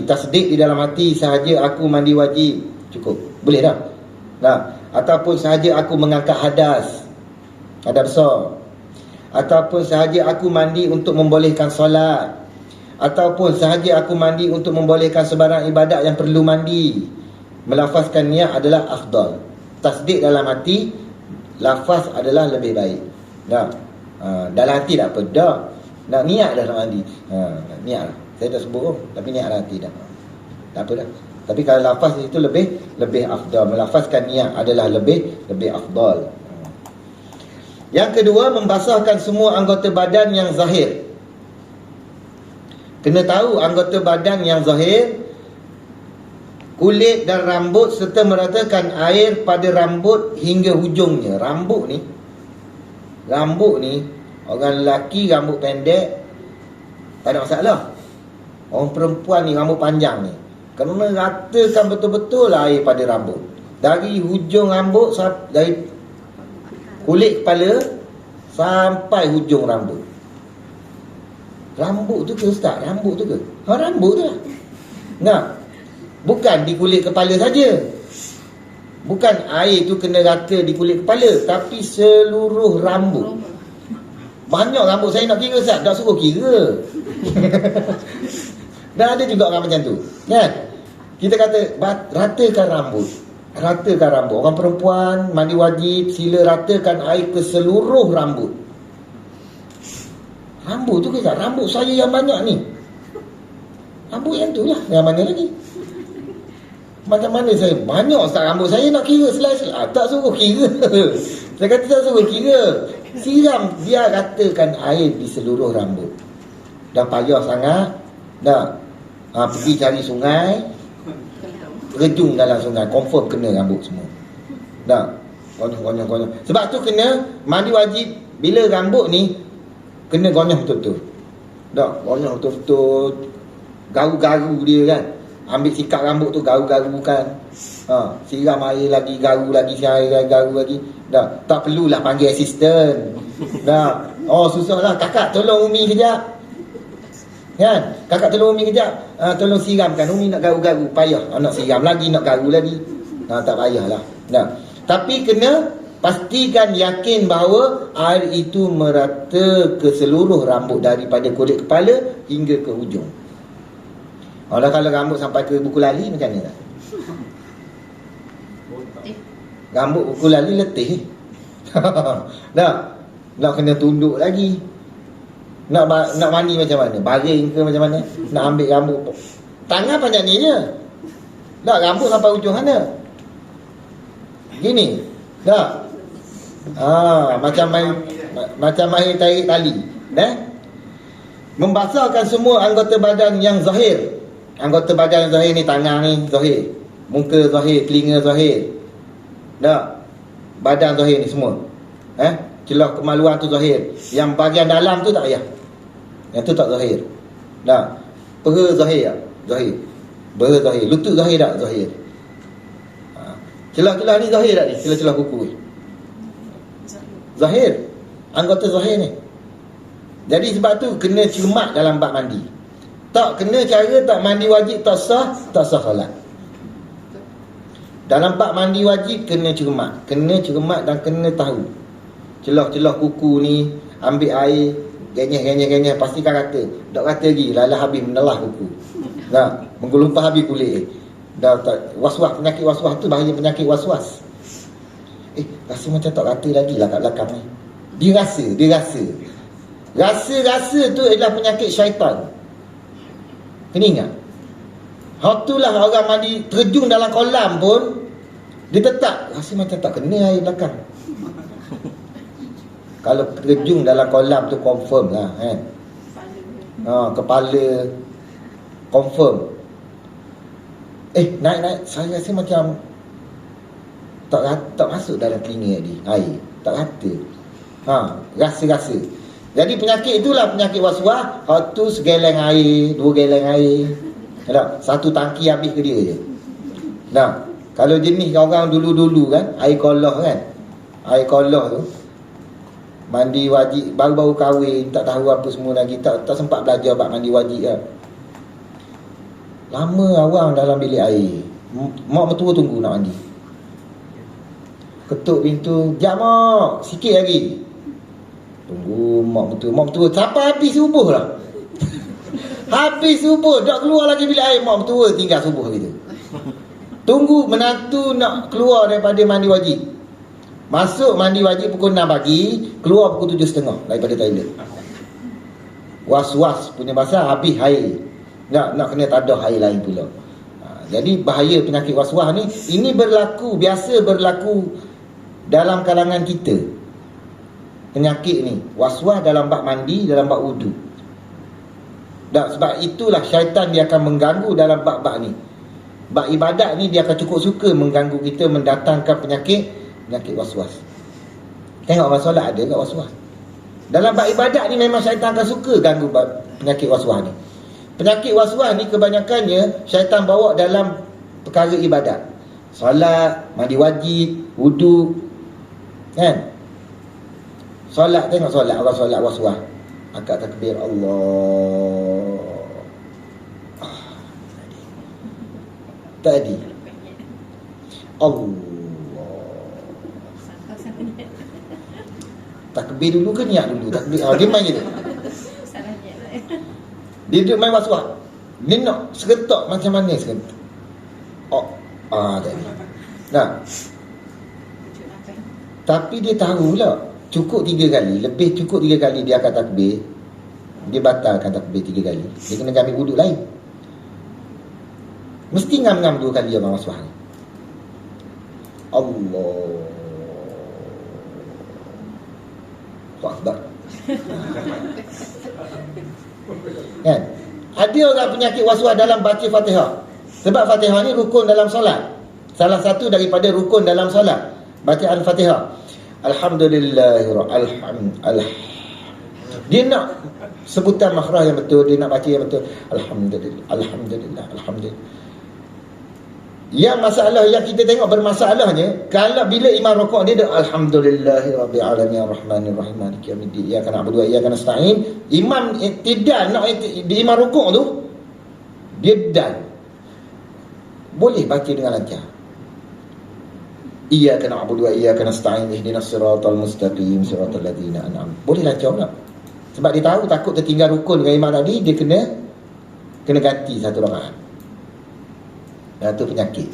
Tasdik di dalam hati, sahaja aku mandi wajib. Cukup. Boleh tak? Ataupun sahaja aku mengangkat hadas besar, ataupun sahaja aku mandi untuk membolehkan solat, ataupun sahaja aku mandi untuk membolehkan sebarang ibadat yang perlu mandi. Melafazkan niat adalah afdal. Tasdik dalam hati, lafaz adalah lebih baik. Dalam hati tak apa dah. Nak niat dah nak mandi. Niat lah. Saya dah sebut tapi niat dalam hati dah. Tak apa dah. Tapi kalau lafaz itu lebih afdal. Melafazkan niat adalah lebih afdal. Yang kedua, membasahkan semua anggota badan yang zahir. Kena tahu anggota badan yang zahir, kulit dan rambut, serta meratakan air pada rambut hingga hujungnya. Rambut ni orang lelaki rambut pendek tak ada masalah. Orang perempuan ni rambut panjang ni kena ratakan betul-betul air pada rambut. Dari hujung rambut, dari kulit kepala sampai hujung rambut. Rambut tu ke Ustaz? Rambut tu ke? Rambut tu lah. Nah, bukan di kulit kepala saja. Bukan air tu kena rata di kulit kepala, tapi seluruh rambut. Banyak rambut saya nak kira Ustaz, tak suruh kira. Dan ada juga orang macam tu, kan? Kita kata ratakan rambut. Ratakan rambut. Orang perempuan mandi wajib, sila ratakan air ke seluruh rambut. Rambut tu ke Ustaz? Rambut saya yang banyak ni. Rambut yang tu lah, yang mana lagi? Macam mana saya banyak Ustaz rambut saya nak kira selai-selai. Tak suruh kira. Saya kata tak suruh kira. Siram, dia ratakan air di seluruh rambut. Dah payah sangat, dah pergi cari sungai, rejung dalam sungai, confirm kena rambut semua. Dah gonyong. Sebab tu kena mandi wajib. Bila rambut ni kena gonyong betul-betul. Dah gonyong betul-betul, garu-garu dia kan. Ambil sikat rambut tu, garu-garukan. Siram air lagi, garu lagi, garu lagi. Dah, tak perlulah panggil asisten. Dah. Susahlah. Kakak tolong Umi kejap. Kan? Kakak tolong Umi kejap. Tolong siramkan. Umi nak garu-garu. Payah. Nak siram lagi, nak garu lagi. Tak payahlah. Dah. Tapi kena pastikan, yakin bahawa air itu merata ke seluruh rambut, daripada kulit kepala hingga ke hujung. Kalau rambut sampai ke buku lali macam mana? Rambut buku lali letih. Nak kena tunduk lagi. Nak mandi macam mana? Baring ke macam mana? Nak ambil rambut, tangan panjang ni je. Rambut sampai hujung mana? Gini. Macam main tarik tali. Membasahkan semua anggota badan yang zahir. Anggota badan yang zahir ni, tangan ni zahir, muka zahir, telinga zahir. Badan zahir ni semua. Celah kemaluan tu zahir. Yang bahagian dalam tu tak payah. Yang tu tak zahir. Peha zahir tak? Zahir. Peha zahir. Lutut zahir tak? Zahir. Celah-celah ni zahir tak ni? Celah-celah kuku ni zahir. Anggota zahir ni. Jadi sebab tu kena cermat dalam bab mandi. Tak kena cara tak mandi wajib tak sah solat. Dalam bab mandi wajib kena cermat dan kena tahu. Celah-celah kuku ni ambil air, genyeh, pastikan rata. Tak rata lagi, lalah habis menelah kuku. Menggelumpah habis kulit. Dah tak waswas, penyakit waswas tu bahaya, penyakit waswas. Rasa macam tak rata lagi lah kat belakang ni. Dia rasa. Rasa tu adalah penyakit syaitan. Kena ingat. Itulah orang mandi terjun dalam kolam pun, dia tetap rasa macam tak kena air belakang. Kalau terjun dalam kolam tu confirm lah kan. Kepala confirm. Naik saya rasa macam tak masuk dalam telinga tadi air. Tak rata. Rasa. Jadi penyakit itulah penyakit waswas. Tu segeleng air, 2 geleng air. Satu tangki habis ke dia je. Kalau jenis orang dulu-dulu kan, air kolah kan. Air kolah tu mandi wajib, baru-baru kahwin, tak tahu apa semua lagi, tak sempat belajar bab mandi wajib kan. Lama awang dalam bilik air. Mak mertua tunggu nak mandi. Ketuk pintu, "Jap mak, sikit lagi." Tunggu mak mertua sampai habis subuh lah. Habis subuh, tak keluar lagi bilik air. Mak mertua tinggal subuh gitu. Tunggu menantu nak keluar daripada mandi wajib. Masuk mandi wajib pukul 6 pagi, keluar pukul 7.30 daripada toilet. Was-was punya pasal habis air. Nak kena tadah air lain pula. Jadi bahaya penyakit was-was ni. Ini biasa berlaku dalam kalangan kita. penyakit ni. Waswas dalam bab mandi, dalam bab wudu. Dan sebab itulah syaitan dia akan mengganggu dalam bab-bab ni. Bab ibadat ni dia akan cukup suka mengganggu kita, mendatangkan penyakit waswas. Tengok orang solat ada kat waswas. Dalam bab ibadat ni memang syaitan akan suka ganggu bab penyakit waswas ni. Penyakit waswas ni kebanyakannya syaitan bawa dalam perkara ibadat. Solat, mandi wajib, wudu. Kan? Solat, tengok solat, orang solat waswas. Angkat takbir Allah. Tadi Allah. Takbir dulu ke niat dulu? Takbir. Dia main gitu. Dia duduk main waswas. Dia nak serentak macam mana serentak. Tadi. Nah. Tapi dia tahu pula cukup 3 kali, lebih cukup 3 kali dia akan takbir. Dia batalkan takbir 3 kali. Dia kena ambil wuduk lain. Mesti ngam-ngam 2 kali abang waswas ni. Allah. Akbar. Kan? Ada orang penyakit waswas dalam baca Fatihah. Sebab Fatihah ni rukun dalam solat. Salah satu daripada rukun dalam solat, bacaan Fatihah. Dia nak sebutan makhraj yang betul, dia nak baca yang betul. Alhamdulillah. Yang masalah yang kita tengok bermasalahnya, kalau bila imam rukuk dia dah alhamdulillahirabbil alamin arrahmanir rahim maliki yaumiddin iyyaka na'budu wa iyyaka nasta'in. Imam tidak nak di imam rukuk tu dia dan boleh baca dengan lancar. Iyyaka na'budu wa iyyaka nasta'in ihdinas siratal mustaqim siratal ladzina an'amta. Boleh lancar tak? Sebab dia tahu takut tertinggal rukun dengan imam tadi, dia kena ganti satu rakaat. Dan itu penyakit.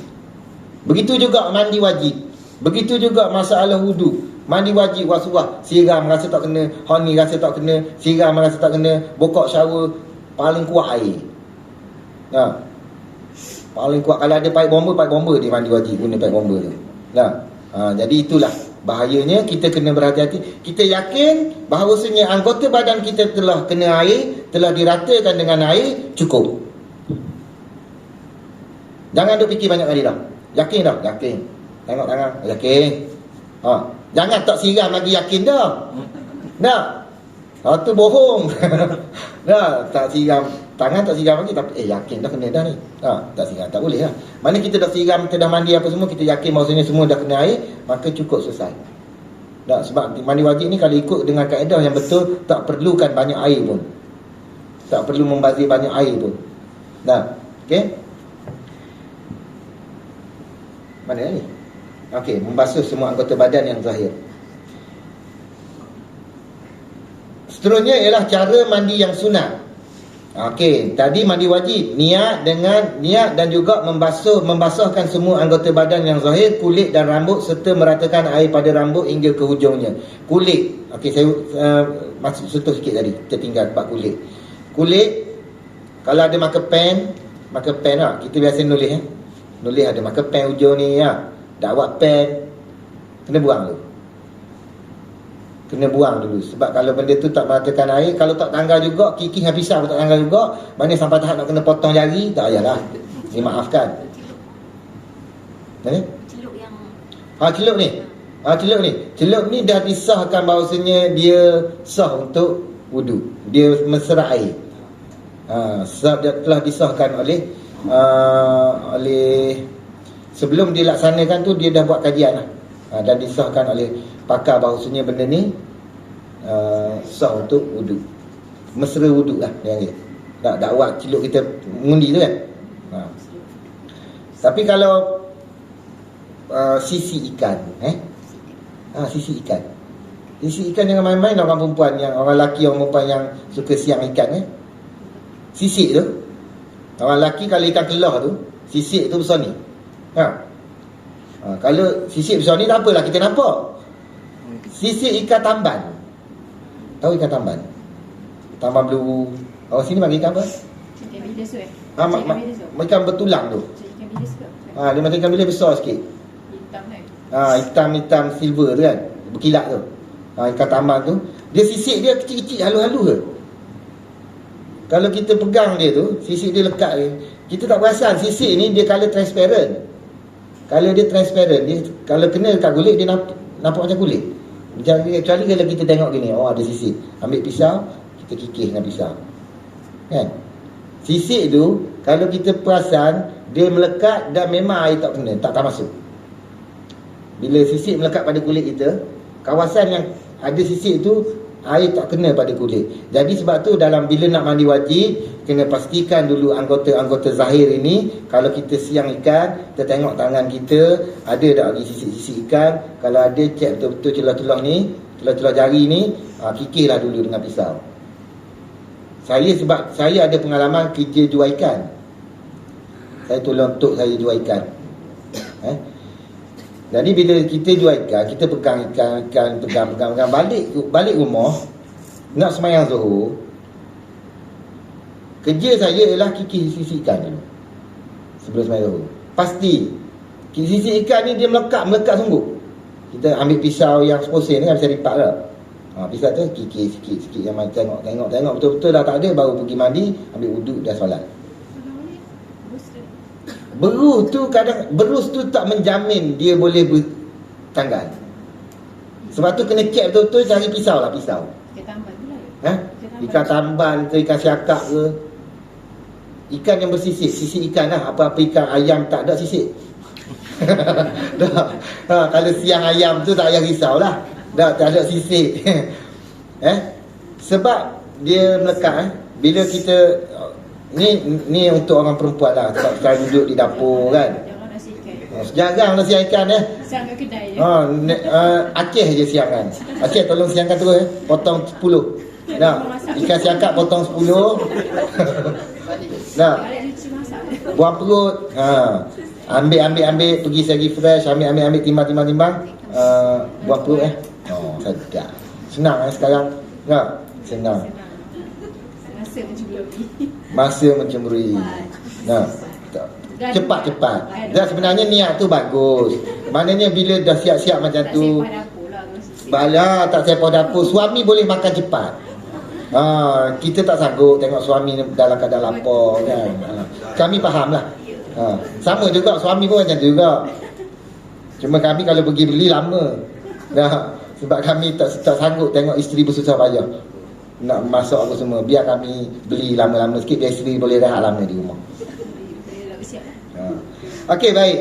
Begitu juga mandi wajib. Begitu juga masalah wudu. Mandi wajib waswas, siram rasa tak kena, honey rasa tak kena, siram rasa tak kena, bokok shower paling kuat air. Paling kuat kalau ada paip bomba dia mandi wajib guna paip bomba tu. Jadi itulah bahayanya, kita kena berhati-hati. Kita yakin bahawasanya anggota badan kita telah kena air, telah diratakan dengan air, cukup. Jangan duk fikir banyak kali dah. Yakin dah? Yakin. Tengok tangan. Yakin. Jangan tak siram lagi yakin dah. Tu bohong. Tak siram. Tangan tak siram lagi tapi yakin dah kena dah ni. Tak siram. Tak boleh lah. Mana kita dah siram, kita dah mandi apa semua, kita yakin bahawasanya semua dah kena air, maka cukup selesai. Sebab mandi wajib ni kalau ikut dengan kaedah yang betul, tak perlukan banyak air pun. Tak perlu membazir banyak air pun. Okey? Mana ni? Okey, membasuh semua anggota badan yang zahir. Seterusnya ialah cara mandi yang sunat. Okey, tadi mandi wajib, niat dan juga membasuhkan semua anggota badan yang zahir, kulit dan rambut serta meratakan air pada rambut hingga ke hujungnya. Kulit. Okey, saya masuk sentuh sikit tadi, tertinggal bab kulit. Kulit kalau ada marker pen lah, kita biasa nulis Nulis ada marker pen hujung ni dakwat pen, kena buang dulu. Sebab kalau benda tu tak meratakan air, kalau tak tanggal juga, kikih habisah pun tak tanggal juga, mana sampai tahap nak kena potong jari, tak payahlah, dimaafkan. Celup ni dah disahkan bahawasanya dia sah untuk wudu, dia mesra air. Sebab dia telah disahkan oleh sebelum dilaksanakan tu dia dah buat kajian lah, dan disahkan oleh pakar bahawasanya benda ni sah untuk wudu, mesra wudu lah yang dia dakwat celup kita mengundi tu kan. Tapi kalau sisi ikan sisi ikan jangan main-main orang perempuan, yang orang lelaki, orang perempuan yang suka siang ikan sisik tu. Orang lelaki kalau ikan kelah tu, sisik tu besar ni. Kalau sisik besar ni tak apalah, kita nampak. Sisik ikan tamban. Tahu ikan tamban? Tamban blue. Orang sini panggil ikan apa? Ikan bilis tu ikan bertulang tu. Ikan bilis ke? Dia macam ikan bilis besar sikit. Hitam kan? Hitam silver tu kan, berkilat tu. ikan tambang tu, dia sisik dia kecil-kecil, halu-halu ke. Kalau kita pegang dia tu, sisik dia lekat dia, kita tak perasan sisik ni dia colour transparent. Kalau dia transparent, dia kalau kena dekat kulit dia nampak macam kulit. Kecuali kalau kita tengok gini, oh ada sisik, ambil pisau, kita kikis dengan pisau, kan. Sisik tu kalau kita perasan dia melekat dan memang air tak kena, tak masuk. Bila sisik melekat pada kulit kita, kawasan yang ada sisik tu air tak kena pada kulit. Jadi sebab tu dalam bila nak mandi wajib, kena pastikan dulu anggota-anggota zahir ini. Kalau kita siang ikan, kita tengok tangan kita ada tak lagi sisik-sisik ikan. Kalau ada, cek betul-betul celah-celah ni, celah-celah jari ni, kikirlah dulu dengan pisau. Sebab saya ada pengalaman kerja jual ikan. Saya tolong tok saya jual ikan. Jadi bila kita jual ikan, kita pegang ikan, pegang balik rumah nak sembahyang Zuhur. Kerja saya ialah kikis sisi ikan dulu sebelum sembahyang Zuhur. Pasti sisi ikan ni dia melekat sungguh. Kita ambil pisau yang seposen ni kan, bisa lipat lah. Pisau tu kikis sikit-sikit, yang tengok betul-betul dah tak ada, baru pergi mandi, ambil wuduk dah solat. Berus tu tak menjamin dia boleh bertanggal. Sebab tu kena check betul-betul, cari pisau. Ikan tamban pula ya? Ikan tamban ke, ikan siakak ke, ikan yang bersisik, sisik ikan lah. Apa-apa ikan ayam tak ada sisik. Kalau siang ayam tu tak payah risau lah, tak ada sisik. Sebab dia melekat. Bila kita Ni untuk orang perempuan lah, sebab sekarang duduk di dapur kan. Jarang nasi ikan siang kat kedai je. Aceh je siangan. Aceh tolong siangkan tu potong 10. Ikan siakak potong 10. Buang perut. Ambil pergi segi fresh, ambil timbang. Buang perut sedap. Senang sekarang. Senang. Masa mencemburui. Cepat. Dan sebenarnya niat tu bagus. Maknanya bila dah siap-siap macam tu, tak sepah dapur, suami boleh makan cepat. Kita tak sanggup tengok suami dalam keadaan lapar kan. Kami faham lah. Sama juga suami pun macam tu juga. Cuma kami kalau pergi beli lama. Sebab kami tak sanggup tengok isteri bersusah payah nak masak apa semua. Biar kami beli lama-lama sikit, biar isteri boleh rehat lama di rumah. Okey, baik.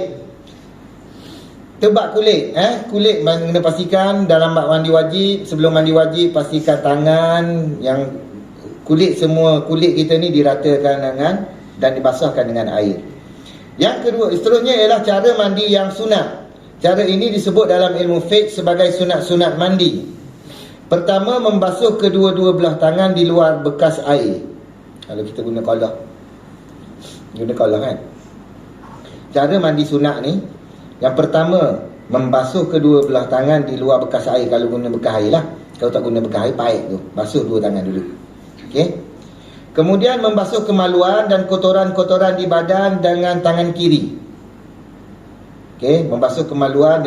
Tebak kulit. Kulit kena pastikan dalam mandi wajib. Sebelum mandi wajib, pastikan tangan yang kulit, semua kulit kita ni diratakan dengan dan dibasahkan dengan air. Yang kedua, seterusnya ialah cara mandi yang sunat. Cara ini disebut dalam ilmu fiqh sebagai sunat-sunat mandi. Pertama, membasuh kedua-dua belah tangan di luar bekas air. Kalau kita guna kolah kan. Cara mandi sunat ni, yang pertama, membasuh kedua belah tangan di luar bekas air. Kalau guna bekas air lah. Kalau tak guna bekas air, paik tu. Basuh dua tangan dulu. Okey. Kemudian membasuh kemaluan dan kotoran-kotoran di badan dengan tangan kiri. Okey, membasuh kemaluan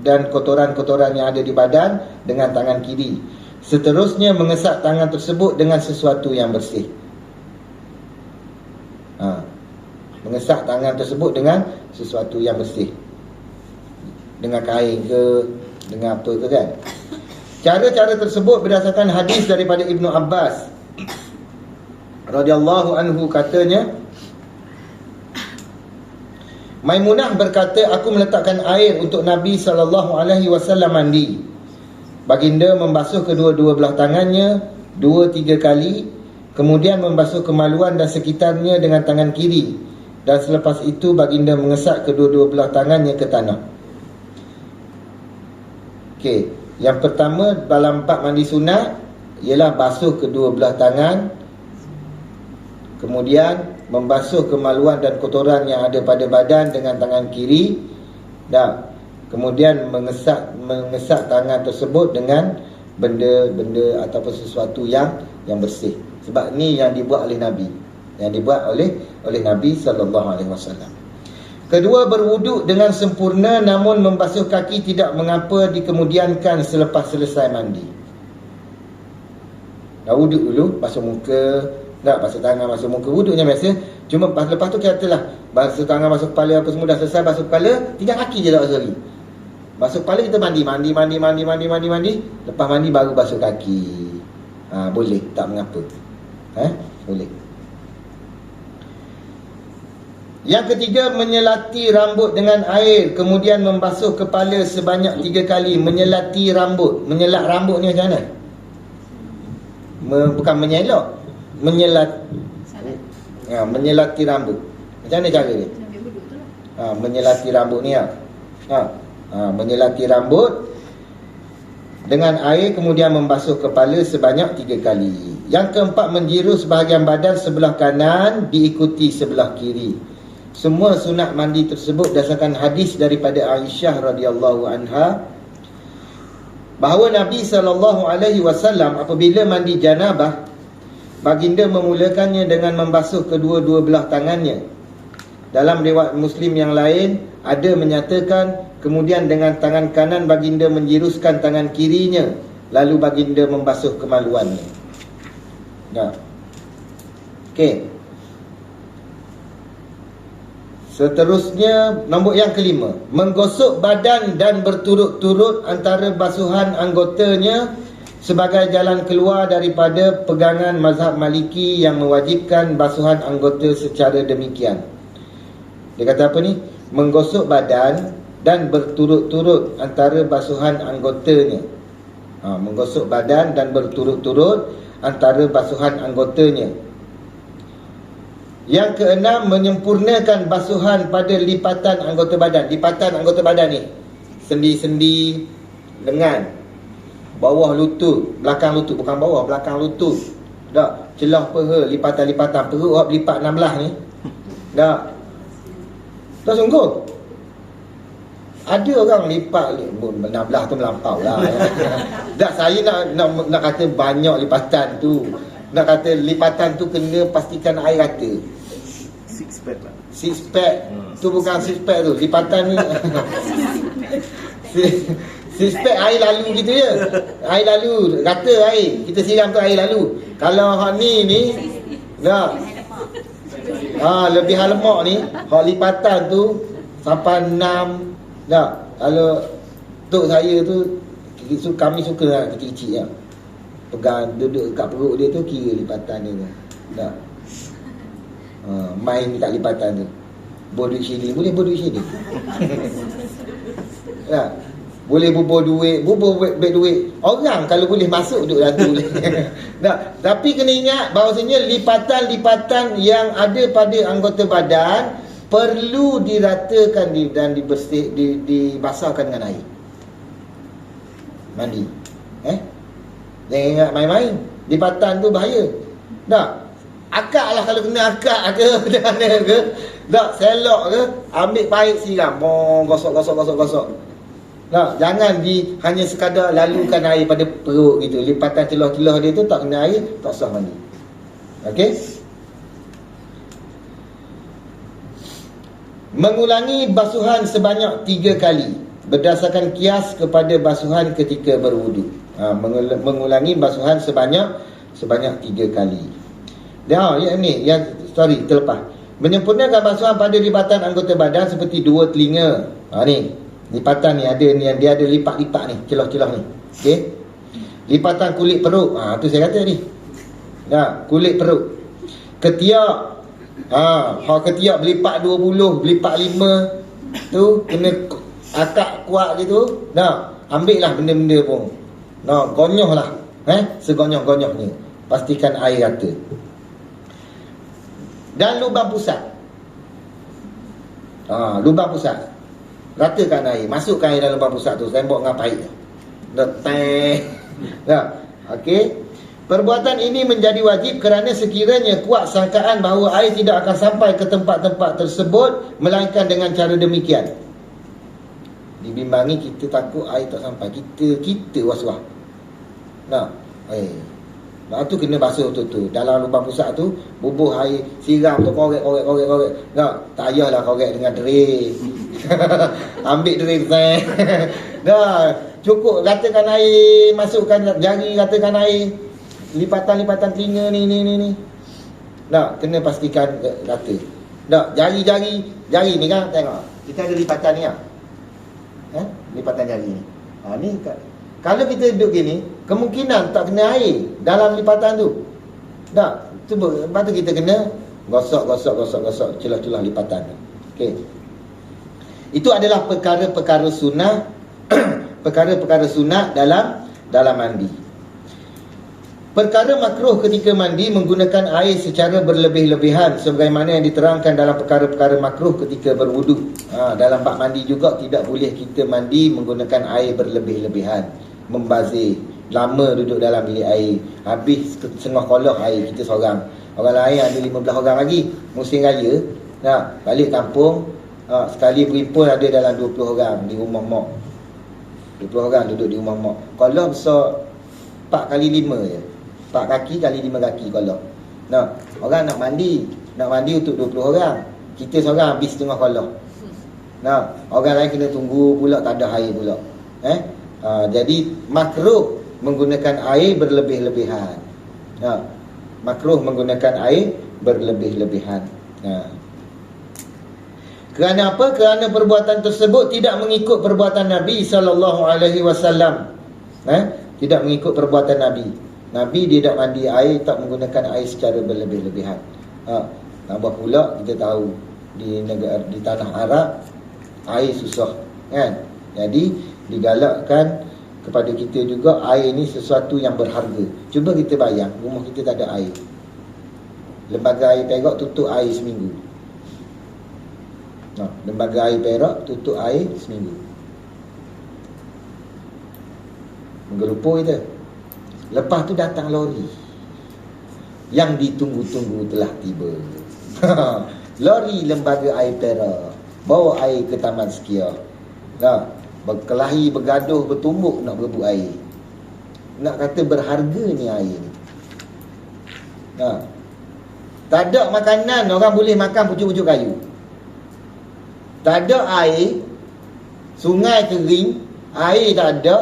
dan kotoran-kotoran yang ada di badan dengan tangan kiri. Seterusnya mengesap tangan tersebut dengan sesuatu yang bersih. Mengesap tangan tersebut dengan sesuatu yang bersih. Dengan kain ke, dengan apa ke kan. Cara-cara tersebut berdasarkan hadis daripada Ibnu Abbas radhiyallahu anhu, katanya, Maimunah berkata, aku meletakkan air untuk Nabi SAW mandi. Baginda membasuh kedua-dua belah tangannya 2-3 kali, kemudian membasuh kemaluan dan sekitarnya dengan tangan kiri, dan selepas itu baginda mengesap kedua-dua belah tangannya ke tanah. Okey, yang pertama dalam bab mandi sunat ialah basuh kedua belah tangan, kemudian membasuh kemaluan dan kotoran yang ada pada badan dengan tangan kiri, dan kemudian mengesap tangan tersebut dengan benda-benda ataupun sesuatu yang bersih. Sebab ni yang dibuat oleh Nabi, Nabi sallallahu alaihi wasallam. Kedua, berwuduk dengan sempurna namun membasuh kaki tidak mengapa dikemudiankan selepas selesai mandi. Dah wuduk dulu, basuh muka, basuh tangan, basuh muka, wuduknya biasa. Cuma lepas tu katalah basuh tangan, basuh kepala apa semua dah selesai, basuh kepala, tinggal kaki je tak basuh lagi. Basuh kepala kita mandi. Lepas mandi baru basuh kaki. Boleh, tak mengapa. Boleh. Yang ketiga, menyelati rambut dengan air kemudian membasuh kepala sebanyak 3 kali. Menyelati rambut. Menyelat rambut ni macam mana? Bukan menyelok. Menyelati rambut. Macam mana cara dia? Menyelati rambut ni menyelati rambut dengan air kemudian membasuh kepala sebanyak 3 kali. Yang keempat, menjiru sebahagian badan sebelah kanan diikuti sebelah kiri. Semua sunat mandi tersebut berdasarkan hadis daripada Aisyah radhiyallahu anha bahawa Nabi SAW apabila mandi janabah, baginda memulakannya dengan membasuh kedua-dua belah tangannya. Dalam riwayat Muslim yang lain ada menyatakan kemudian dengan tangan kanan baginda menjiruskan tangan kirinya, lalu baginda membasuh kemaluannya. Okey. Seterusnya, nombor yang kelima, menggosok badan dan berturut-turut antara basuhan anggotanya sebagai jalan keluar daripada pegangan mazhab Maliki yang mewajibkan basuhan anggota secara demikian. Dia kata apa ni? Menggosok badan dan berturut-turut antara basuhan anggotanya. Menggosok badan dan berturut-turut antara basuhan anggotanya. Yang keenam, menyempurnakan basuhan pada lipatan anggota badan. Lipatan anggota badan ni, sendi-sendi lengan, bawah lutut, belakang lutut, bukan bawah, belakang lutut. Tak, celah peha, lipatan-lipatan perut lipat 16 ni. Tak. Tak sungguh. Ada orang lipat 16 tu melampau lah. Tak, saya nak kata banyak lipatan tu. Nak kata lipatan tu kena pastikan air rata. Six pack tu bukan six pack tu, lipatan ni. Six pack air lalu gitu je. Air lalu, rata air. Kita siram tu air lalu. Kalau hak ni dah. Lebih lemak ni, hak lipatan tu sampai 6 dah. Kalau tok saya tu kami suka lah kecil-kecil lah. Pegang duduk kat perut dia tu kira lipatan dia tu. Dah. Main kat lipatan tu. Bodoh shilling. Boleh bodoh shilling. Ya. Boleh bubur duit. Bubur beg duit. Orang kalau boleh masuk duduk dalam tu. Tapi kena ingat bahawasanya lipatan-lipatan yang ada pada anggota badan perlu diratakan dan dibasahkan dengan air. Mandi. Jangan ingat main-main. Lipatan tu bahaya. Tak. Akak lah kalau kena akak ke mana ke. Tak, selok ke, ambil paip siram. Gosok. Tak, jangan hanya sekadar lalukan air pada perut gitu. Lipatan celah-celah dia tu tak kena air, tak sah mandi. Okey? Mengulangi basuhan sebanyak 3 kali berdasarkan kias kepada basuhan ketika berwuduk. Mengulangi basuhan sebanyak 3 kali. Terlepas. Menyempurnakan basuhan pada lipatan anggota badan seperti 2 telinga. Ni lipatan ni ada ni, dia ada lipat-lipat ni, celah-celah ni. Okey. Lipatan kulit perut. Tu saya kata ni. Kulit perut. Ketiak. Ketiak berlipat 20, berlipat 5 tu kena akak kuat gitu. Ambil lah benda-benda pun. Gonyoh lah. Segonyoh-gonyohnya. Pastikan air rata. Dan lubang pusat. Lubang pusat. Ratakan air. Masukkan air dalam lubang pusat tu. Sembok dengan pahit. Okey. Perbuatan ini menjadi wajib kerana sekiranya kuat sangkaan bahawa air tidak akan sampai ke tempat-tempat tersebut melainkan dengan cara demikian. Dibimbangi kita takut air tak sampai. Kita was-was. Lepas tu kena basuh betul-betul. Dalam lubang pusat tu bubuh air, siram tu korek. Tak payahlah korek dengan dering. Ambil dering dah cukup, ratakan air, masukkan jari, ratakan air, lipatan-lipatan telinga ni. Dah kena pastikan rata. Dah jari ni kan, tengok. Kita ada lipatan ni lipatan jari ni. Ni kalau kita duduk gini, kemungkinan tak kena air dalam lipatan tu. Dah, cuba. Lepas tu kita kena gosok celah-celah lipatan. Okey. Itu adalah perkara-perkara sunnah perkara-perkara sunat dalam mandi. Perkara makruh ketika mandi menggunakan air secara berlebih-lebihan sebagaimana yang diterangkan dalam perkara-perkara makruh ketika berwuduk. Dalam bab mandi juga tidak boleh kita mandi menggunakan air berlebih-lebihan, membazir, lama duduk dalam bilik air, habis setengah kolah air kita seorang. Orang lain ada 15 orang lagi, musim raya, balik kampung, sekali berimpun ada dalam 20 orang di rumah mak. 20 orang duduk di rumah mak. Kolah besar 4 kali 5 je. 4 kaki kali 5 kaki kolah. Orang nak mandi untuk 20 orang. Kita seorang habis setengah kolah. Orang lain kena tunggu pula, tak ada air pula. Jadi makruh menggunakan air berlebih-lebihan. Makruh menggunakan air berlebih-lebihan. Kerana apa? Kerana perbuatan tersebut tidak mengikut perbuatan Nabi SAW. Tidak mengikut perbuatan Nabi. Nabi dia tak mandi air, tak menggunakan air secara berlebih-lebihan. Tambah pula kita tahu di tanah Arab air susah, kan? Jadi digalakkan kepada kita juga, air ni sesuatu yang berharga. Cuba kita bayang, rumah kita tak ada air. Lembaga air Perak tutup air seminggu. Lembaga air Perak tutup air seminggu. Menggelupur kita. Lepas tu datang lori yang ditunggu-tunggu telah tiba. Lori lembaga air Perak bawa air ke Taman Sekia. Berkelahi, bergaduh, bertumbuk nak berebut air. Nak kata berharga ni air ni. Tak ada makanan, orang boleh makan pucuk-pucuk kayu. Tak ada air, sungai kering, air tak ada.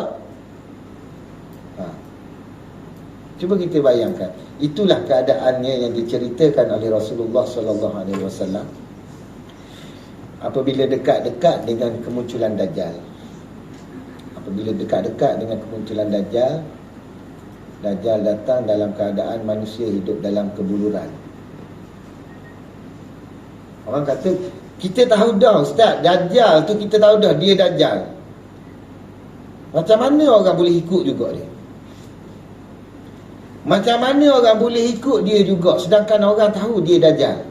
Cuba kita bayangkan. Itulah keadaannya yang diceritakan oleh Rasulullah SAW apabila dekat-dekat dengan kemunculan Dajjal. Apabila dekat-dekat dengan kemunculan Dajjal, Dajjal datang dalam keadaan manusia hidup dalam kebuluran. Orang kata, kita tahu dah Ustaz, Dajjal tu kita tahu dah dia Dajjal. Macam mana orang boleh ikut juga dia? Macam mana orang boleh ikut dia juga sedangkan orang tahu dia Dajjal?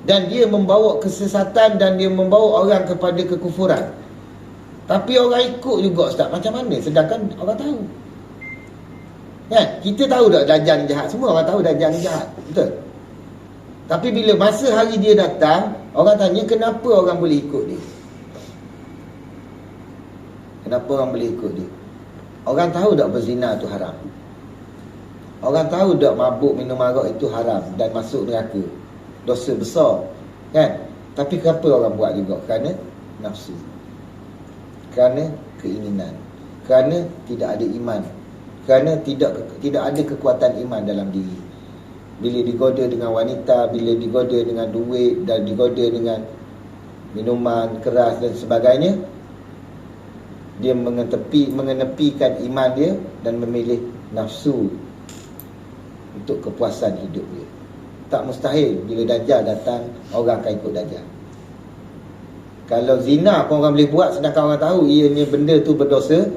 Dan dia membawa kesesatan dan dia membawa orang kepada kekufuran. Tapi orang ikut juga Ustaz. Macam mana sedangkan orang tahu? Kan? Kita tahu tak Dajjal ni jahat. Semua orang tahu Dajjal ni jahat. Betul? Tapi bila masa hari dia datang, orang tanya kenapa orang boleh ikut dia? Kenapa orang boleh ikut dia? Orang tahu tak berzina tu haram? Orang tahu tak mabuk minum arak itu haram dan masuk neraka, dosa besar, kan? Tapi kenapa orang buat juga? Kerana nafsu, kerana keinginan, kerana tidak ada iman, kerana tidak ada kekuatan iman dalam diri. Bila digoda dengan wanita, bila digoda dengan duit dan digoda dengan minuman keras dan sebagainya, dia mengenepikan iman dia dan memilih nafsu untuk kepuasan hidup dia. Tak mustahil bila Dajjal datang, orang akan ikut Dajjal. Kalau zina pun orang boleh buat sedangkan orang tahu ianya benda tu berdosa,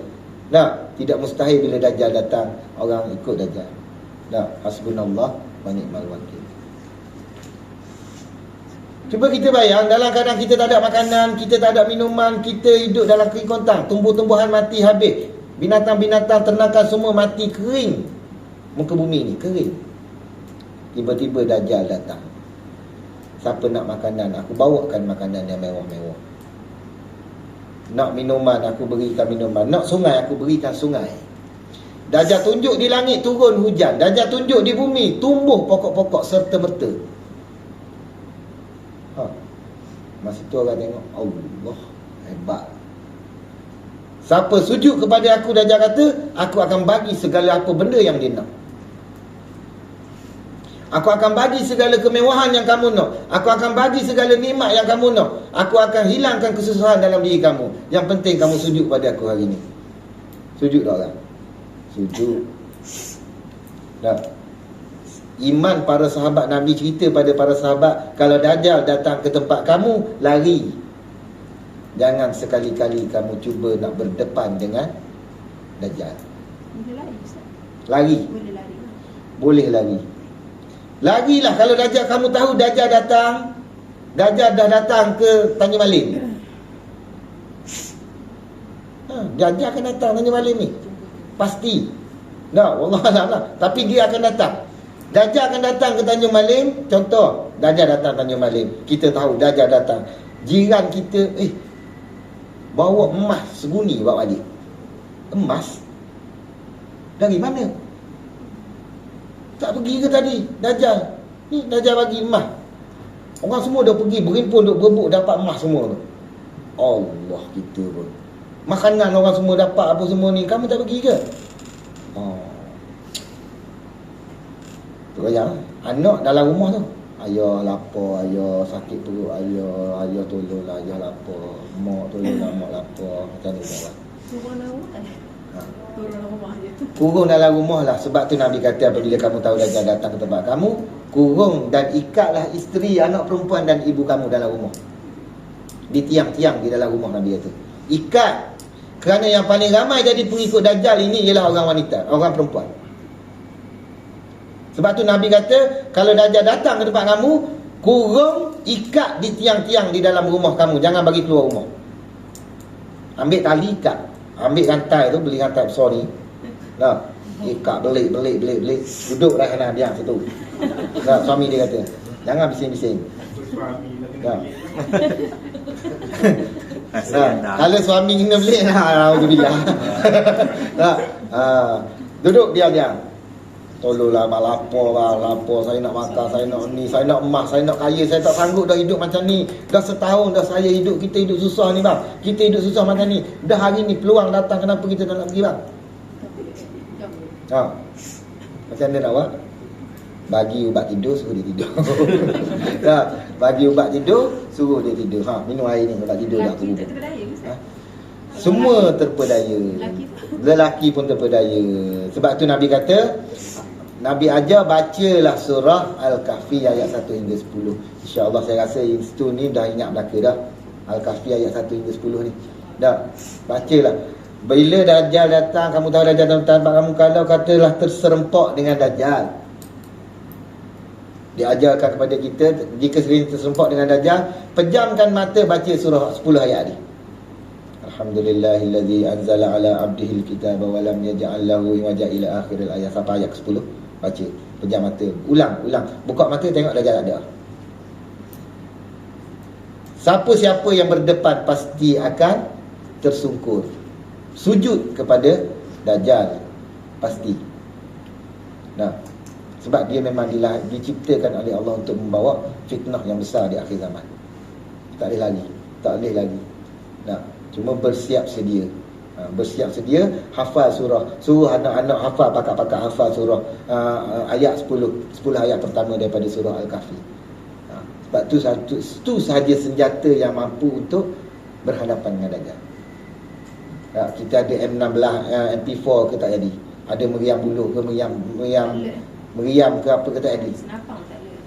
tidak mustahil bila Dajjal datang, orang ikut Dajjal. Hasbunallah wa ni'mal wakil. Cuba kita bayang, dalam keadaan kita tak ada makanan, kita tak ada minuman, kita hidup dalam kering kontang, tumbuh-tumbuhan mati habis, binatang-binatang ternakan semua mati kering. Muka bumi ni kering. Tiba-tiba Dajjal datang. Siapa nak makanan, aku bawakan makanan yang mewah-mewah. Nak minuman, aku berikan minuman. Nak sungai, aku berikan sungai. Dajjal tunjuk di langit, turun hujan. Dajjal tunjuk di bumi, tumbuh pokok-pokok serta-merta. Masa tu orang tengok, Allah, hebat. Siapa sujud kepada aku, Dajjal kata, aku akan bagi segala apa benda yang dia nak. Aku akan bagi segala kemewahan yang kamu nak. Aku akan bagi segala nikmat yang kamu nak. Aku akan hilangkan kesusahan dalam diri kamu. Yang penting kamu sujud pada aku hari ini. Sujud tak orang? Sujud. Tak. Iman para sahabat Nabi cerita pada para sahabat, kalau Dajjal datang ke tempat kamu, lari. Jangan sekali-kali kamu cuba nak berdepan dengan Dajjal. Boleh lari, Ustaz? Lari. Boleh lari. Boleh lari. Lagilah kalau Dajjal, kamu tahu Dajjal datang. Dajjal dah datang ke Tanjung Malim. Dajjal akan datang Tanjung Malim ni. Pasti. Nah, wallahualam lah. Tapi dia akan datang. Dajjal akan datang ke Tanjung Malim. Contoh, Dajjal datang Tanjung Malim. Kita tahu Dajjal datang. Jiran kita, bawa emas seguni bawa balik. Emas? Dari mana? Tak pergi ke tadi Dajjal? Ni Dajjal bagi emas. Orang semua dah pergi berimpun, duk berebut dapat emas semua tu. Allah, kita pun makanan orang semua dapat apa semua ni, kamu tak pergi ke? Tu ayah, anak dalam rumah tu, ayah lapar, ayah sakit perut, ayah tolonglah, ayah lapar, mak tolonglah, mak lapar. Macam ni tak? Turun dalam rumah Turun dalam rumah je tu. Kurung dalam rumah lah. Sebab tu Nabi kata, apabila kamu tahu Dajjal datang ke tempat kamu, kurung dan ikatlah isteri, anak perempuan dan ibu kamu dalam rumah. Di tiang-tiang di dalam rumah, Nabi kata. Ikat. Kerana yang paling ramai jadi pengikut Dajjal ini ialah orang wanita, orang perempuan. Sebab tu Nabi kata, kalau Dajjal datang ke tempat kamu, kurung, ikat di tiang-tiang di dalam rumah kamu. Jangan bagi keluar rumah. Ambil tali, ikat. Ambil rantai tu, beli rantai besar ni. Nah, ikat, belik. Duduk dah sana, diam situ. Nah, suami dia kata, jangan bising-bising. Nah. Nah, kalau suami kena belik, alhamdulillah. Nah, duduk diam-diam. Tolonglah, mak lapar, saya nak makan, saya nak ni, saya nak emas, saya nak kaya, saya tak sanggup dah hidup macam ni. Dah setahun dah saya hidup, kita hidup susah ni bang. Kita hidup susah macam ni. Dah hari ni peluang datang, kenapa kita tak nak pergi bang? Macam mana nak buat? Bagi ubat tidur, suruh dia tidur. Bagi ubat tidur, suruh dia tidur. Minum air ni, ubat tidur dah turun. Semua terpedaya. Lelaki pun terpedaya. Sebab tu Nabi kata, Nabi ajar bacalah surah Al-Kahfi ayat 1 hingga 10. InsyaAllah saya rasa itu ni dah ingat belaka dah. Al-Kahfi ayat 1 hingga 10 ni. Dah, bacalah. Bila Dajjal datang, kamu tahu Dajjal datang tempat kamu, kalau katalah terserempak dengan Dajjal. Diajarkan kepada kita, jika sekiranya terserempak dengan Dajjal, pejamkan mata, baca surah 10 ayat ni. Alhamdulillahillazi anzala ala abdihil kitaba wa lam yaj'al lahu iwaja ila akhiril ayat. Sampai ayat ke-10 baca, pejam mata, ulang. Buka mata, tengok Dajjal ada. Siapa-siapa yang berdepan pasti akan tersungkur. Sujud kepada Dajjal pasti. Nah, sebab dia memang diciptakan oleh Allah untuk membawa fitnah yang besar di akhir zaman. Tak boleh lagi. Nah, cuma bersiap sedia. Bersiap sedia, hafal surah. Suruh anak-anak hafal, pakak-pakak hafal surah ayat 10 ayat pertama daripada surah Al-Kahfi. Sebab tu sahaja senjata yang mampu untuk berhadapan dengan Dajjal. Kita ada M16, MP4 ke tak jadi. Ada meriam buluh ke, meriam ke apa ke tak jadi.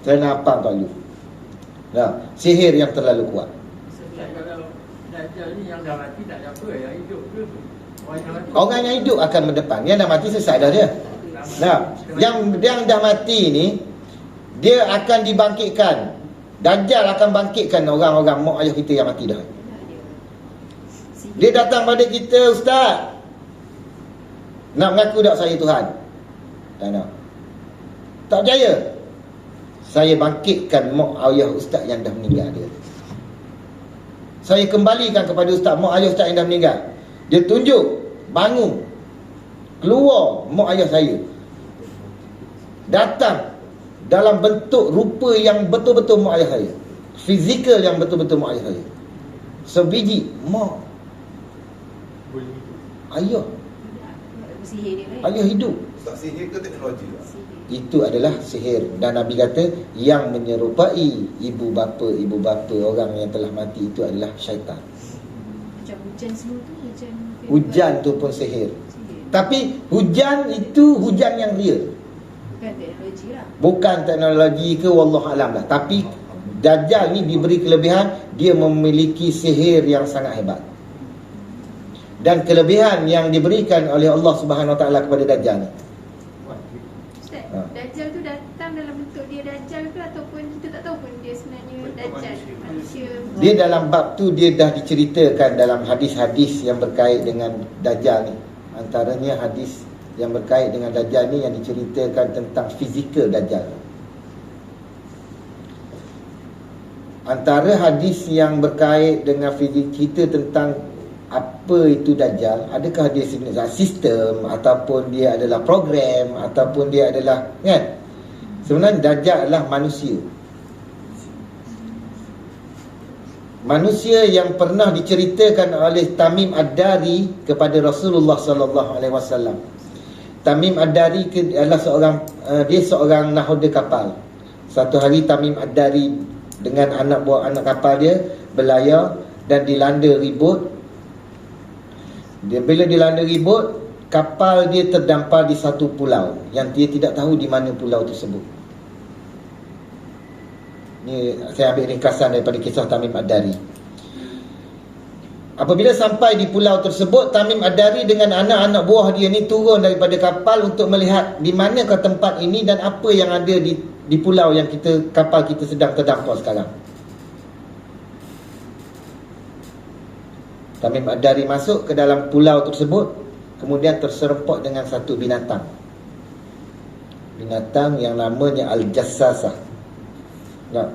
Senapang tak boleh. Sihir yang terlalu kuat. Dajjal ni yang dah mati tak ada apa, yang hidup ke? Orang yang hidup akan mendepan. Yang dah mati selesai dah dia. Nah, yang dah mati ni, dia akan dibangkitkan. Dajjal akan bangkitkan orang-orang mak ayah kita yang mati dah. Dia datang pada kita, Ustaz, nak mengaku tak saya Tuhan? Tak nak. Tak percaya? Saya bangkitkan mak ayah Ustaz yang dah meninggal dia. Saya kembalikan kepada Ustaz mak ayah Ustaz yang dah meninggal. Dia tunjuk, bangun. keluar mak ayah saya, datang dalam bentuk rupa yang betul-betul mak ayah saya, fizikal yang betul-betul mak ayah saya. Sebiji mak ayah, Sihir dia kan? ayah hidup. Tak sihir ke teknologi? Itu adalah sihir. Dan Nabi kata yang menyerupai ibu bapa orang yang telah mati itu adalah syaitan. Macam hujan semua tu hujan. Hujan tu pun sihir. Sihir. Tapi hujan itu hujan yang real, Bukan teknologi lah. bukan teknologi ke wallahualam lah. Tapi Dajjal ni diberi kelebihan, dia memiliki sihir yang sangat hebat. Dan kelebihan yang diberikan oleh Allah Subhanahu Wa Taala kepada Dajjal ni, Ustaz, Ha. Dajjal tu datang dalam bentuk dia Dajjal ke ataupun kita tak tahu pun dia sebenarnya Dajjal manusia. dia dalam bab tu dia dah diceritakan dalam hadis-hadis yang berkait dengan Dajjal ni. Antaranya hadis yang berkait dengan Dajjal ni yang diceritakan tentang fizikal Dajjal. Antara hadis yang berkait dengan fizik, cerita tentang apa itu Dajjal, adakah dia sebenarnya sistem ataupun dia adalah program ataupun dia adalah, kan? Sebenarnya Dajjal adalah manusia. Manusia yang pernah diceritakan oleh Tamim Ad-Dari kepada Rasulullah sallallahu alaihi wasallam. Tamim Ad-Dari adalah dia seorang nahoda kapal. Satu hari Tamim Ad-Dari dengan anak kapal dia berlayar dan dilanda ribut. Bila dilanda ribut, kapal dia terdampar di satu pulau yang dia tidak tahu di mana pulau tersebut. Ni saya ambil ringkasan daripada kisah Tamim Ad-Dari. Apabila sampai di pulau tersebut, Tamim Ad-Dari dengan anak-anak buah dia ni turun daripada kapal untuk melihat di manakah tempat ini dan apa yang ada di pulau yang kapal kita sedang terdampar sekarang. Tamim Ad-Dari masuk ke dalam pulau tersebut, kemudian terserempak dengan satu binatang. Binatang yang namanya Al-Jassasah. Nah,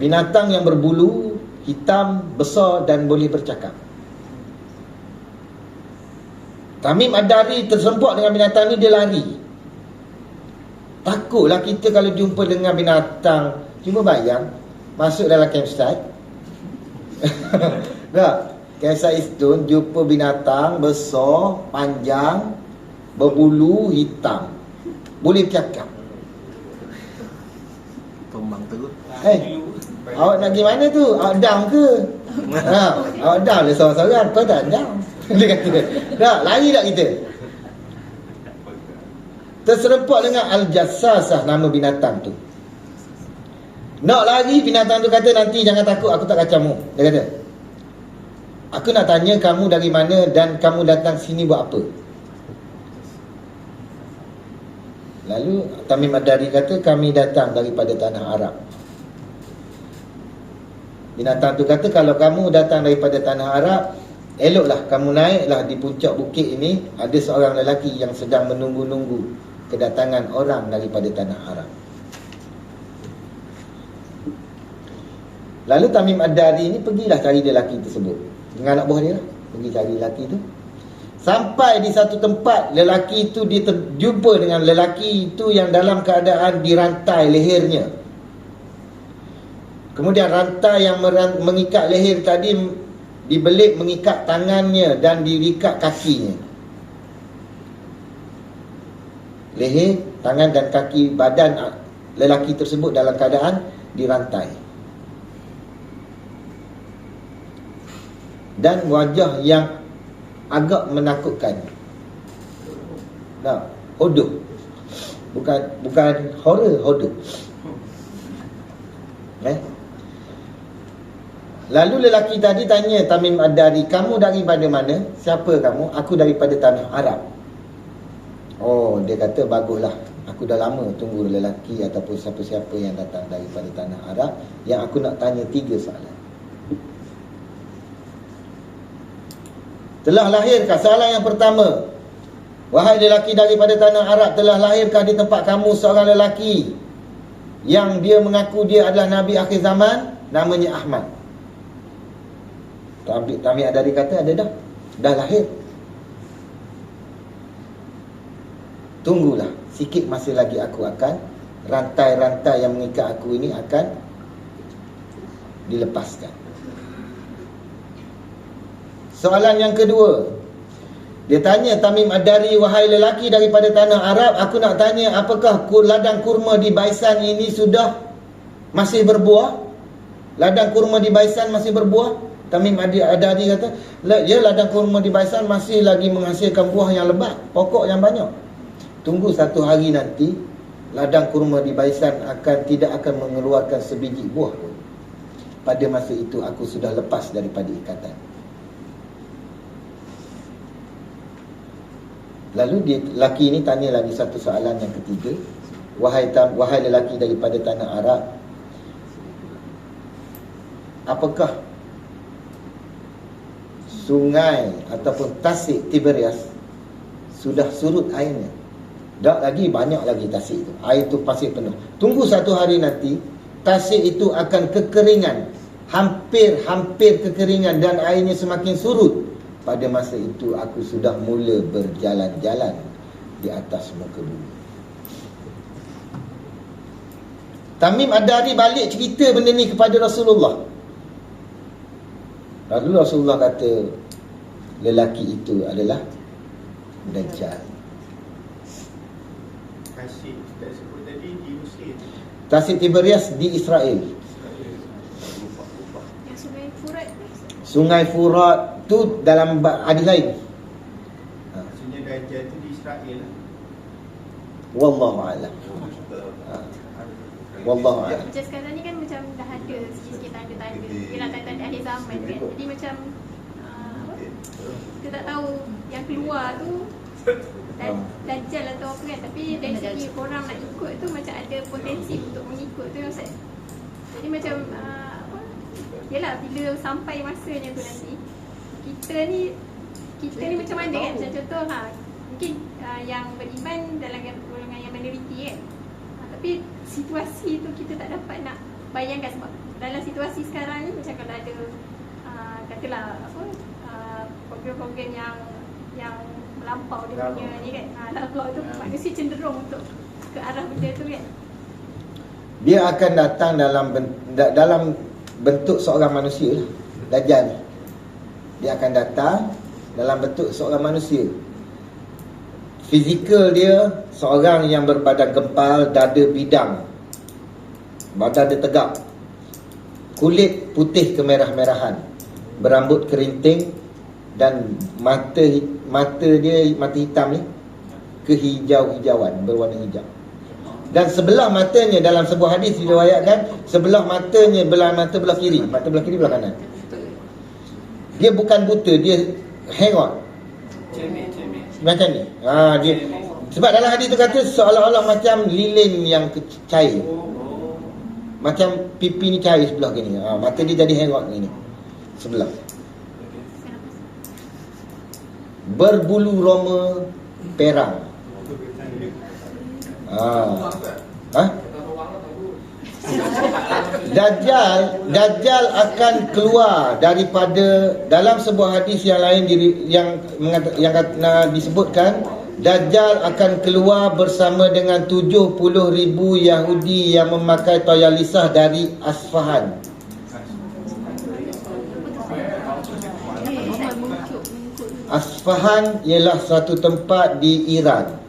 binatang yang berbulu, hitam, besar dan boleh bercakap. Tamim Ad-Dari terserempak dengan binatang ni, dia lari. Takutlah kita kalau jumpa dengan binatang. Cuba bayang, masuk dalam campsite. Tak, campsite itu jumpa binatang besar, panjang, berbulu, hitam, boleh bercakap. Tombang terus. Awak nak pergi mana tu? Awak down ke? Awak down lah seorang-seorang. Kau tak down. Dia kata, tak, lari tak kita? Terserempak dengan Al-Jassasah, nama binatang tu. Nak lari, binatang tu kata, nanti jangan takut, aku tak kacau. Dia kata, aku nak tanya kamu dari mana dan kamu datang sini buat apa? Lalu Tamim Ad-Dari kata, kami datang daripada tanah Arab. Binatang tu kata, kalau kamu datang daripada tanah Arab, eloklah kamu naiklah di puncak bukit ini. Ada seorang lelaki yang sedang menunggu-nunggu kedatangan orang daripada tanah Arab. Lalu Tamim Ad-Dari ni pergilah cari lelaki tersebut dengan anak buah dia lah. Pergi cari lelaki tu. Sampai di satu tempat, lelaki itu dia terjumpa dengan lelaki itu yang dalam keadaan dirantai lehernya. Kemudian rantai yang mengikat leher tadi dibelit mengikat tangannya dan diikat kakinya. Leher, tangan dan kaki badan lelaki tersebut dalam keadaan dirantai. Dan wajah yang agak menakutkan. Nah, hodoh. Bukan horror, hodoh. Lalu lelaki tadi tanya Tamim Ad-Dari, kamu daripada mana? Siapa kamu? Aku daripada tanah Arab. Oh, dia kata, baguslah. Aku dah lama tunggu lelaki ataupun siapa-siapa yang datang daripada tanah Arab, yang aku nak tanya 3 soalan. Telah lahirkah? Soalan yang pertama, wahai lelaki daripada tanah Arab, telah lahirkah di tempat kamu seorang lelaki yang dia mengaku dia adalah Nabi akhir zaman, namanya Ahmad? Tamim Ad-Dari kata, ada dah lahir. tunggulah, sikit masa lagi aku akan, rantai-rantai yang mengikat aku ini akan dilepaskan. Soalan yang kedua, dia tanya Tamim Ad-Dari, wahai lelaki daripada tanah Arab, aku nak tanya, apakah ladang kurma di Baisan ini sudah masih berbuah? Ladang kurma di Baisan masih berbuah? Tamim Ad-Dari kata, ya, ladang kurma di Baisan masih lagi menghasilkan buah yang lebat, pokok yang banyak. Tunggu satu hari nanti, ladang kurma di Baisan tidak akan mengeluarkan sebiji buah pun. Pada masa itu aku sudah lepas daripada ikatan. Lalu lelaki ini tanya lagi satu soalan yang ketiga, wahai lelaki daripada tanah Arab, apakah sungai ataupun tasik Tiberias sudah surut airnya? Tak lagi, banyak lagi tasik itu, air itu pasti penuh. Tunggu satu hari nanti, tasik itu akan kekeringan, hampir kekeringan, dan airnya semakin surut. Pada masa itu aku sudah mula berjalan-jalan di atas muka bumi. Tamim Ad-Dari balik cerita benda ni kepada Rasulullah. Lalu Rasulullah kata, lelaki itu adalah Dajjal. Tasik tak sebut tadi di Mesir. Tasik Tiberias di Israel. Yang Sungai Furat ni. Sungai Furat tu dalam hadis lain. Maksudnya Dajjal tu di Israel lah. Wallahu a'lam. Wallahu a'lam. Macam sekarang ni kan macam dah ada sikit-sikit tanda-tanda. Dia nak tanda-tanda akhir zaman kan. Jadi macam apa? Kita tak tahu yang keluar tu Dajjal atau apa kan. Tapi dari segi orang nak ikut tu macam ada potensi untuk mengikut tu Ustaz. Jadi macam apa? Yelah, bila sampai masanya tu nanti, kita ni macam mana kan? Macam contoh mungkin yang beriman dalam golongan yang minoriti kan. Tapi situasi tu kita tak dapat nak bayangkan, sebab dalam situasi sekarang ni macam kalau ada katalah apa program-program yang melampau dia punya ni kan, lampau tu manusia cenderung untuk ke arah benda tu kan. Dia akan datang dalam bentuk seorang manusia lah, Dajjal ni. Dia akan datang dalam bentuk seorang manusia. Fizikal dia seorang yang berbadan gempal, dada bidang, badan dia tegap, kulit putih kemerah-merahan, berambut kerinting, dan mata hitam ni kehijau-hijauan, berwarna hijau. Dan sebelah matanya, dalam sebuah hadis diriwayatkan, sebelah matanya belah kiri, mata belah kiri, belah kanan. Dia bukan buta, dia hengot macam ni. Dia, sebab dalam hadis tu kata seolah-olah macam lilin yang cair, macam pipi ni cair sebelah gini. Mata dia jadi hengot gini sebelah. Berbulu roma perang. Dajjal akan keluar daripada, dalam sebuah hadis yang lain yang disebutkan, Dajjal akan keluar bersama dengan 70,000 Yahudi yang memakai toyalisah dari Asfahan. Asfahan ialah satu tempat di Iran.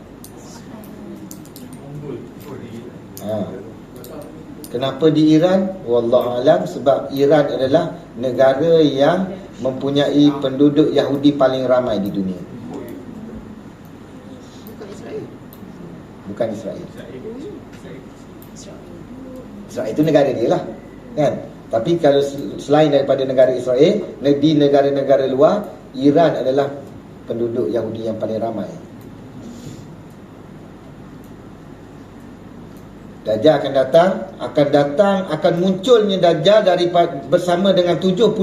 Kenapa di Iran? Wallahu alam, sebab Iran adalah negara yang mempunyai penduduk Yahudi paling ramai di dunia. Bukan Israel. Israel itu negara dia lah, kan? Tapi kalau selain daripada negara Israel, di negara-negara luar, Iran adalah penduduk Yahudi yang paling ramai. Dajjal akan munculnya Dajjal bersama dengan 70,000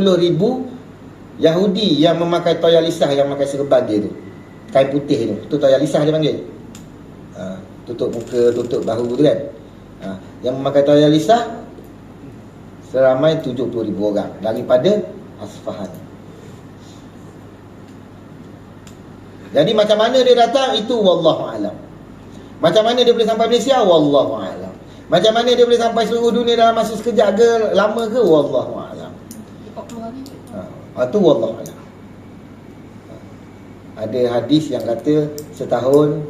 Yahudi yang memakai toyalisah, yang memakai serban dia tu, kain putih tu toyalisah dia panggil. Tutup muka, tutup bahu tu kan. Yang memakai toyalisah seramai 70,000 orang daripada Asfahan. Jadi macam mana dia datang, itu wallahu alam. Macam mana dia boleh sampai Malaysia? Wallahu a'lam. Macam mana dia boleh sampai seluruh dunia dalam masa sekejap ke, lama ke? Wallahu a'lam. 40 hari. Itu wallahu a'lam. Ada hadis yang kata setahun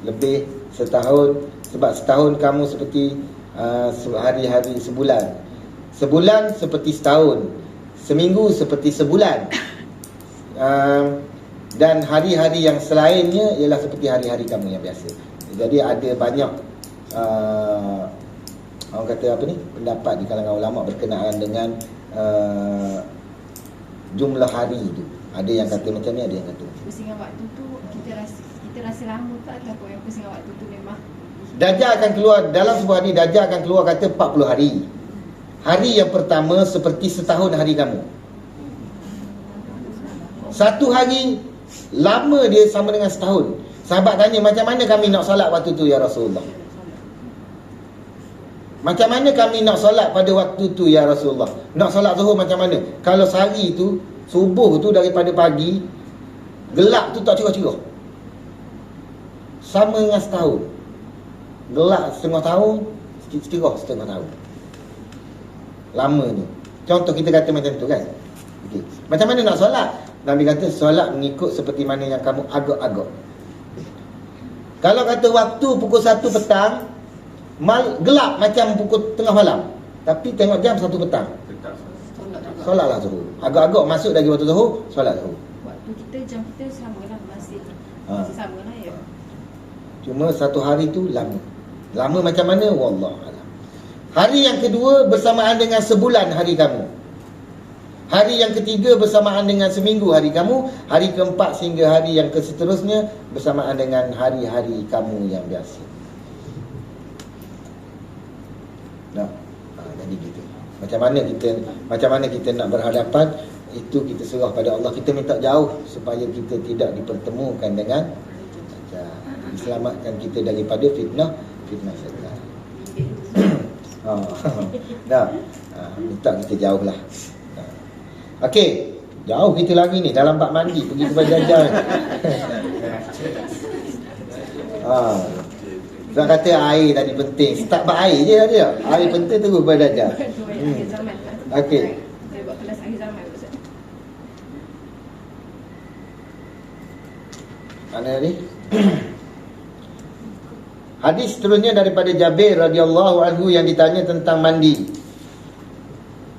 lebih, setahun, sebab setahun kamu seperti hari-hari sebulan. Sebulan seperti setahun. Seminggu seperti sebulan. Dan hari-hari yang selainnya ialah seperti hari-hari kamu yang biasa. Jadi ada banyak orang kata apa ni, pendapat di kalangan ulama berkenaan dengan jumlah hari itu. Ada yang kata macam ni, ada yang kata Pusingan waktu tu kita rasa lama ke ataupun yang pusingan waktu tu memang Dajjal akan keluar dalam sebuah hadis. Dajjal akan keluar kata 40 hari. Hari yang pertama seperti setahun hari kamu. Satu hari lama dia sama dengan setahun. Sahabat tanya, macam mana kami nak solat waktu tu ya Rasulullah? Macam mana kami nak solat pada waktu tu ya Rasulullah? Nak solat zuhur macam mana? Kalau sehari tu, subuh tu daripada pagi, gelap tu tak cerah-cerah. Sama dengan setahun. Gelap setengah tahun, cerah setengah tahun. Lama ni. Contoh kita kata macam tu kan. Okay. Macam mana nak solat? Nabi kata solat mengikut seperti mana yang kamu agak-agak. Kalau kata waktu pukul 1 petang, gelap macam pukul tengah malam, tapi tengok jam 1 petang, solatlah zuhur. Agak-agak masuk lagi waktu zuhur, solat zuhur. waktu kita, jam kita sama lah, masih sama lah ya. Cuma satu hari tu lama. Lama macam mana? Wallahu a'lam. Hari yang kedua bersamaan dengan sebulan hari kamu. Hari yang ketiga bersamaan dengan seminggu hari kamu. Hari keempat sehingga hari yang keseterusnya bersamaan dengan hari-hari kamu yang biasa. Nah, jadi gitu. Macam mana kita nak berhadapan, itu kita serah pada Allah. Kita minta jauh supaya kita tidak dipertemukan dengan Dajjal. Diselamatkan kita daripada fitnah syaitan. Minta kita jauh lah. Okey, jauh kita lagi ni dalam bab mandi, pergi kepada Dajjal. Sebab kata air tadi penting. Start bab air je dia. Air penting terus kepada Dajjal. Okey. Saya buat kelas akhir zaman Ustaz. Mana ni? Hadis seterusnya daripada Jabir radhiyallahu anhu yang ditanya tentang mandi.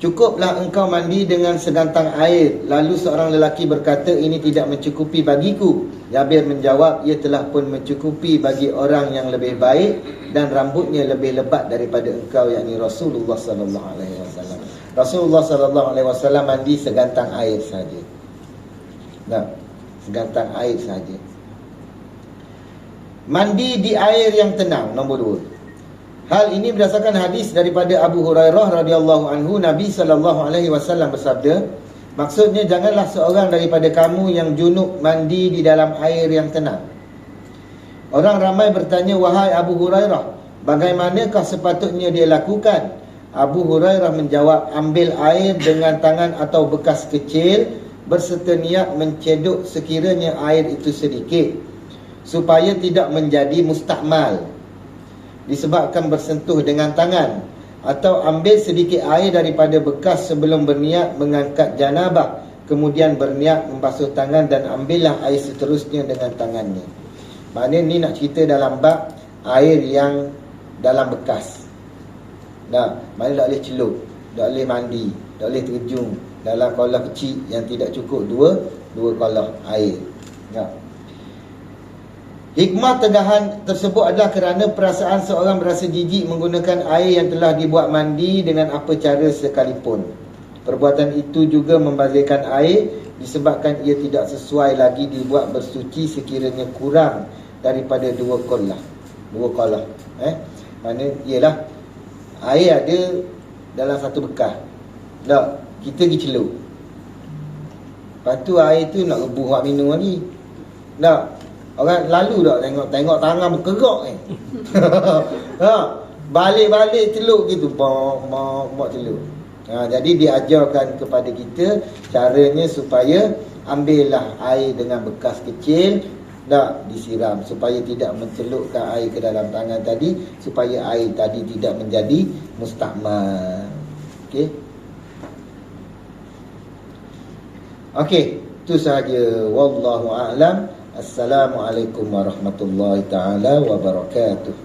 Cukuplah engkau mandi dengan segantang air. Lalu seorang lelaki berkata, ini tidak mencukupi bagiku. Jabir menjawab, ia telah pun mencukupi bagi orang yang lebih baik dan rambutnya lebih lebat daripada engkau, yakni Rasulullah sallallahu alaihi wasallam. Rasulullah sallallahu alaihi wasallam mandi segantang air saja. Segantang air saja. Mandi di air yang tenang, nombor 2. Hal ini berdasarkan hadis daripada Abu Hurairah radhiyallahu anhu. Nabi sallallahu alaihi wasallam bersabda, maksudnya janganlah seorang daripada kamu yang junub mandi di dalam air yang tenang. Orang ramai bertanya, wahai Abu Hurairah, bagaimanakah sepatutnya dia lakukan? Abu Hurairah menjawab, ambil air dengan tangan atau bekas kecil berserta niat mencedok sekiranya air itu sedikit, supaya tidak menjadi mustakmal disebabkan bersentuh dengan tangan, atau ambil sedikit air daripada bekas sebelum berniat mengangkat janabah, kemudian berniat membasuh tangan dan ambillah air seterusnya dengan tangannya. Maknanya ni nak cerita dalam bab air yang dalam bekas. Maknanya tak boleh celup, tak boleh mandi, tak boleh terjun dalam kolah kecil yang tidak cukup dua kolah air. Hikmah tegahan tersebut adalah kerana perasaan seorang berasa jijik menggunakan air yang telah dibuat mandi dengan apa cara sekalipun. Perbuatan itu juga membazirkan air disebabkan ia tidak sesuai lagi dibuat bersuci sekiranya kurang daripada 2 kolah. Mana ialah air ada dalam satu bekas. Kita pergi celup. Lepas tu air tu nak rebuh buat minum lagi. Orang lalu tak tengok tangan berkerak ni. Balik-balik celup gitu. Buat celup. Jadi diajarkan kepada kita caranya supaya ambillah air dengan bekas kecil, Tak disiram supaya tidak mencelupkan air ke dalam tangan tadi, supaya air tadi tidak menjadi mustakmal. Okey. Okey, itu sahaja. Wallahu a'lam. Assalamualaikum warahmatullahi taala wabarakatuh.